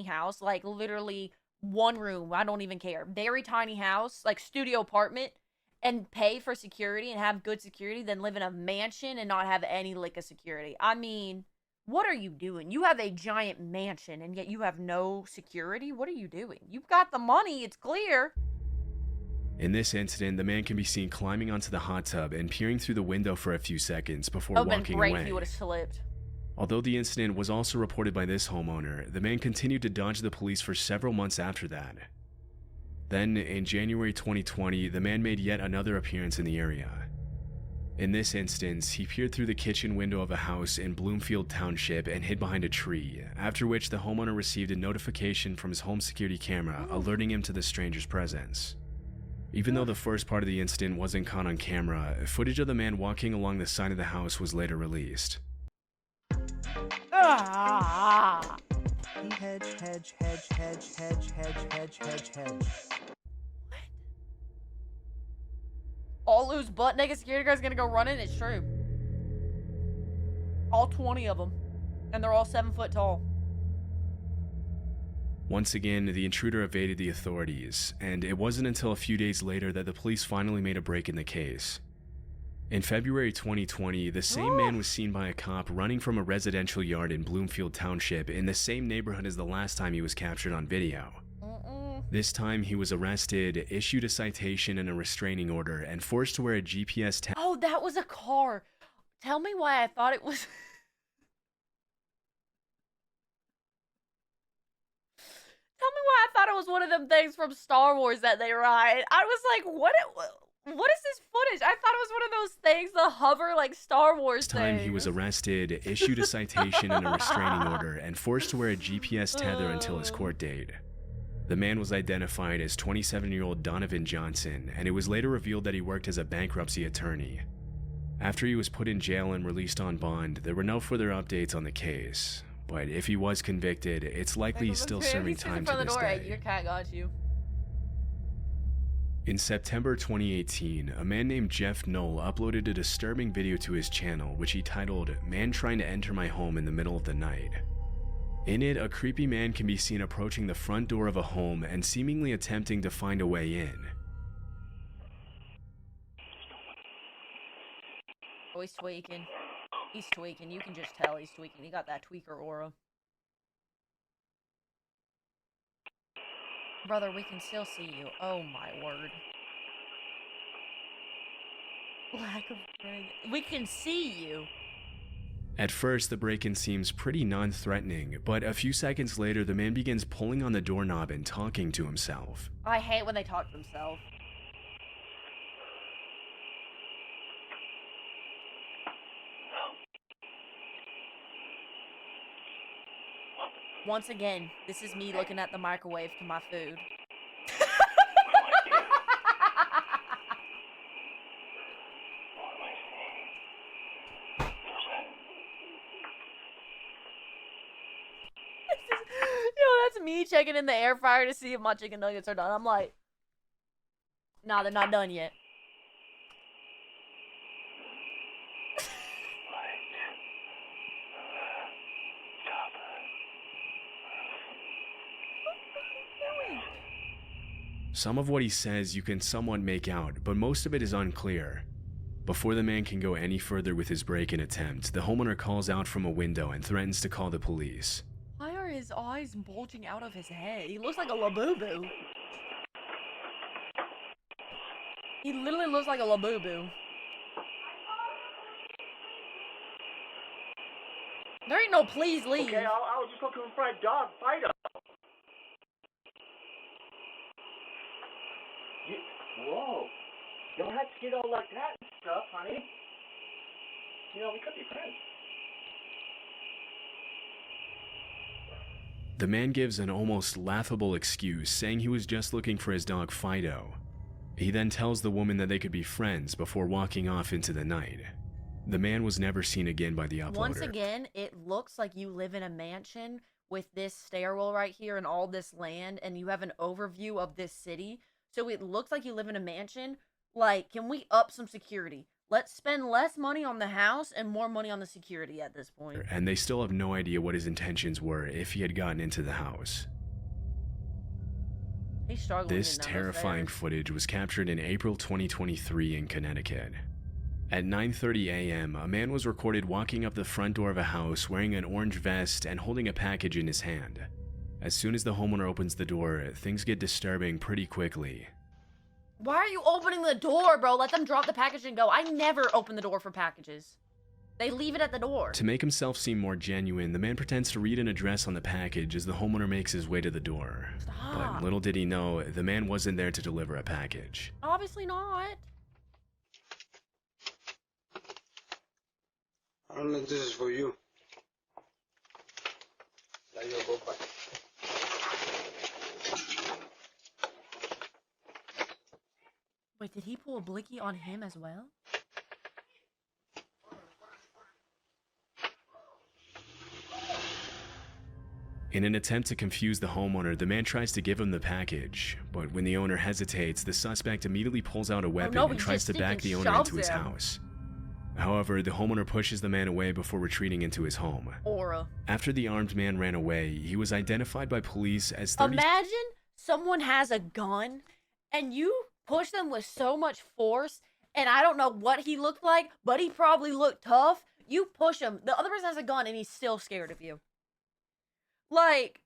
house. Like, literally one room. I don't even care. Very tiny house. Like, studio apartment. And pay for security and have good security than live in a mansion and not have any lick of security. I mean, what are you doing? You have a giant mansion and yet you have no security? What are you doing? You've got the money. It's clear. In this incident, the man can be seen climbing onto the hot tub and peering through the window for a few seconds before That would have walking been great away. if he would have slipped. Although the incident was also reported by this homeowner, the man continued to dodge the police for several months after that. Then, in January 2020, the man made yet another appearance in the area. In this instance, he peered through the kitchen window of a house in Bloomfield Township and hid behind a tree, after which the homeowner received a notification from his home security camera alerting him to the stranger's presence. Even though the first part of the incident wasn't caught on camera, footage of the man walking along the side of the house was later released. Ah. Hedge, hedge, hedge, hedge, hedge, hedge, hedge, hedge, hedge. All loose butt naked security guards gonna go running? It's true. All 20 of them. And they're all 7 foot tall. Once again, the intruder evaded the authorities, and it wasn't until a few days later that the police finally made a break in the case. In February 2020, the same man was seen by a cop running from a residential yard in Bloomfield Township in the same neighborhood as the last time he was captured on video. This time, he was arrested, issued a citation and a restraining order, and forced to wear a GPS tag. Oh, that was a car. Tell me why I thought it was... Tell me why I thought it was one of them things from Star Wars that they ride. I was like, what is this footage? I thought it was one of those things, the hover, like, Star Wars This time, thing. he was arrested, issued a citation and a restraining order, and forced to wear a GPS tether until his court date. The man was identified as 27-year-old Donovan Johnson, and it was later revealed that he worked as a bankruptcy attorney. After he was put in jail and released on bond, there were no further updates on the case. But if he was convicted, it's likely he's still serving time to this day. Your cat got you. In September 2018, a man named Jeff Knoll uploaded a disturbing video to his channel, which he titled, "Man Trying to Enter My Home in the Middle of the Night." In it, a creepy man can be seen approaching the front door of a home and seemingly attempting to find a way in. Oh, he's tweaking. He's tweaking. You can just tell he's tweaking. He got that tweaker aura. Brother, we can still see you. Oh my word. Lack of friend. We can see you. At first, the break-in seems pretty non-threatening, but a few seconds later, the man begins pulling on the doorknob and talking to himself. I hate when they talk to themselves. Once again, this is me looking at the microwave to my food. That's me checking in the air fryer to see if my chicken nuggets are done. I'm like, nah, they're not done yet. Some of what he says you can somewhat make out, but most of it is unclear. Before the man can go any further with his break-in attempt, the homeowner calls out from a window and threatens to call the police. Why are his eyes bulging out of his head? He looks like a Labubu. He literally looks like a Labubu. There ain't no please leave. Okay, I was just looking for a dog fighter. Whoa. You don't have to get all like that and stuff, honey. You know, we could be friends. The man gives an almost laughable excuse, saying he was just looking for his dog Fido. He then tells the woman that they could be friends before walking off into the night. The man was never seen again by the uploader. Once again, it looks like you live in a mansion with this stairwell right here and all this land, and you have an overview of this city. So it looks like you live in a mansion. Like, can we up some security? Let's spend less money on the house and more money on the security at this point. And they still have no idea what his intentions were if he had gotten into the house. He's struggling. This terrifying footage was captured in April 2023 in Connecticut. At 9:30 a.m., a man was recorded walking up the front door of a house wearing an orange vest and holding a package in his hand. As soon as the homeowner opens the door, things get disturbing pretty quickly. Why are you opening the door, bro? Let them drop the package and go. I never open the door for packages. They leave it at the door. To make himself seem more genuine, the man pretends to read an address on the package as the homeowner makes his way to the door. Stop. But little did he know, the man wasn't there to deliver a package. Obviously not. I don't know if this is for you. Wait, did he pull a blicky on him as well? In an attempt to confuse the homeowner, the man tries to give him the package, but when the owner hesitates, the suspect immediately pulls out a weapon and tries to back the owner into his house. However, the homeowner pushes the man away before retreating into his home. Aura. After the armed man ran away, he was identified by police as Imagine someone has a gun and you push them with so much force, and I don't know what he looked like, but he probably looked tough. You push him, the other person has a gun and he's still scared of you. Like,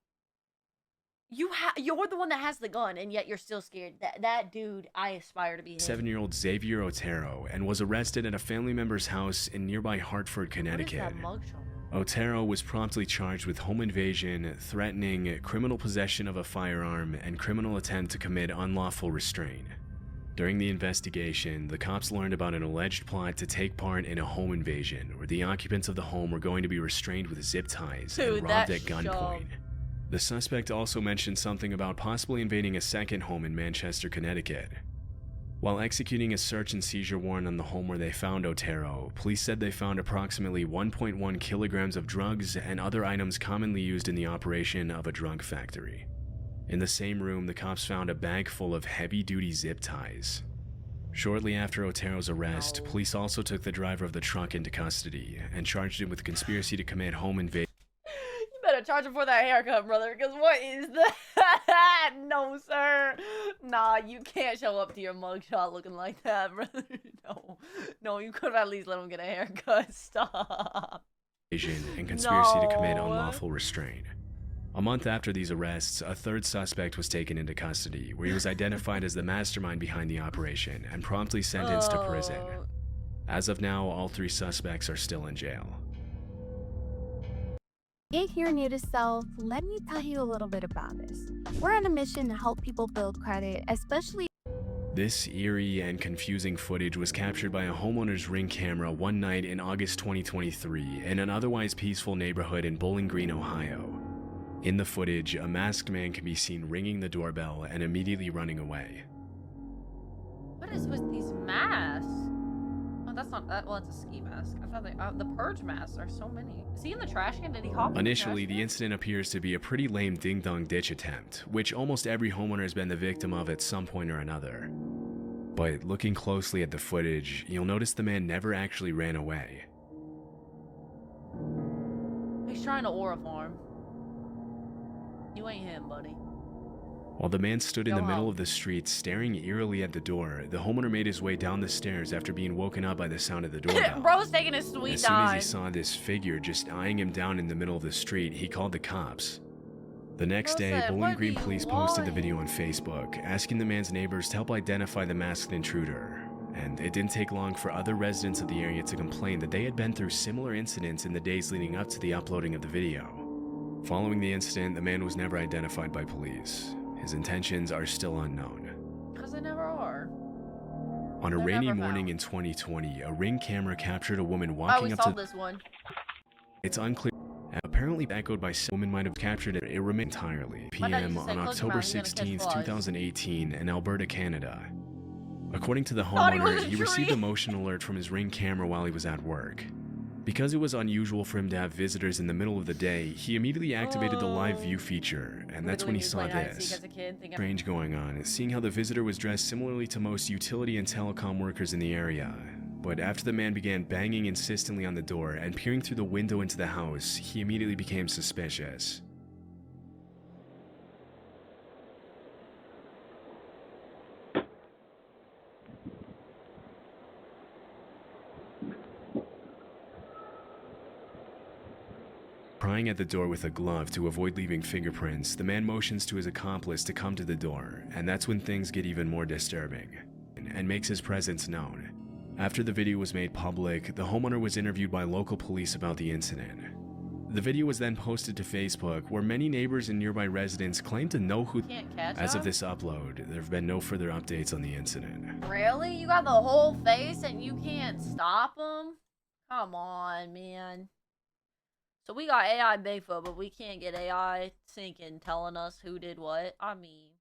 you're the one that has the gun, and yet you're still scared. That dude, I aspire to be him. 7-year-old Xavier Otero and was arrested at a family member's house in nearby Hartford, Connecticut. What is that mugshot? Otero was promptly charged with home invasion, threatening, criminal possession of a firearm, and criminal attempt to commit unlawful restraint. During the investigation, the cops learned about an alleged plot to take part in a home invasion where the occupants of the home were going to be restrained with zip ties and robbed at gunpoint. The suspect also mentioned something about possibly invading a second home in Manchester, Connecticut. While executing a search and seizure warrant on the home where they found Otero, police said they found approximately 1.1 kilograms of drugs and other items commonly used in the operation of a drug factory. In the same room, the cops found a bag full of heavy-duty zip ties. Shortly after Otero's arrest, police also took the driver of the truck into custody and charged him with conspiracy to commit home invasion. You better charge him for that haircut, brother, because what is that? No, sir. Nah, you can't show up to your mugshot looking like that, brother. No, you could have at least let him get a haircut. Stop. And conspiracy to commit unlawful restraint. A month after these arrests, a third suspect was taken into custody, where he was identified as the mastermind behind the operation and promptly sentenced to prison. As of now, all 3 suspects are still in jail. If you're new to Self, let me tell you a little bit about us. We're on a mission to help people build credit, especially. This eerie and confusing footage was captured by a homeowner's Ring camera one night in August 2023 in an otherwise peaceful neighborhood in Bowling Green, Ohio. In the footage, a masked man can be seen ringing the doorbell and immediately running away. What is with these masks? Oh, that's not that. Well, it's a ski mask. I thought the purge masks are so many. Is he in the trash can? Did he hop in Initially, the the incident appears to be a pretty lame ding-dong ditch attempt, which almost every homeowner has been the victim of at some point or another. But looking closely at the footage, you'll notice the man never actually ran away. He's trying to aura farm. You ain't him, buddy. While the man stood in the middle of the street staring eerily at the door, the homeowner made his way down the stairs after being woken up by the sound of the doorbell. Bro's taking his sweet time. As soon as he saw this figure just eyeing him down in the middle of the street, he called the cops. The next day, Bowling Green police posted the video on Facebook, asking the man's neighbors to help identify the masked intruder. And it didn't take long for other residents of the area to complain that they had been through similar incidents in the days leading up to the uploading of the video. Following the incident, the man was never identified by police. His intentions are still unknown. Because they never are. On a rainy morning in 2020, a Ring camera captured a woman walking up to... this one. It's unclear. Apparently echoed by some woman might have captured it. It remained entirely. PM on October 16, 2018 in Alberta, Canada. According to the homeowner, he received a motion alert from his Ring camera while he was at work. Because it was unusual for him to have visitors in the middle of the day, he immediately activated the live view feature, and that's when he saw this. Strange going on, seeing how the visitor was dressed similarly to most utility and telecom workers in the area. But after the man began banging insistently on the door and peering through the window into the house, he immediately became suspicious. prying at the door with a glove to avoid leaving fingerprints, the man motions to his accomplice to come to the door, and that's when things get even more disturbing, and makes his presence known. After the video was made public, the homeowner was interviewed by local police about the incident. The video was then posted to Facebook, where many neighbors and nearby residents claim to know who. As of this upload, there have been no further updates on the incident. Really? You got the whole face and you can't stop them? Come on, man. So we got AI Bigfoot, but we can't get AI thinking, telling us who did what? I mean...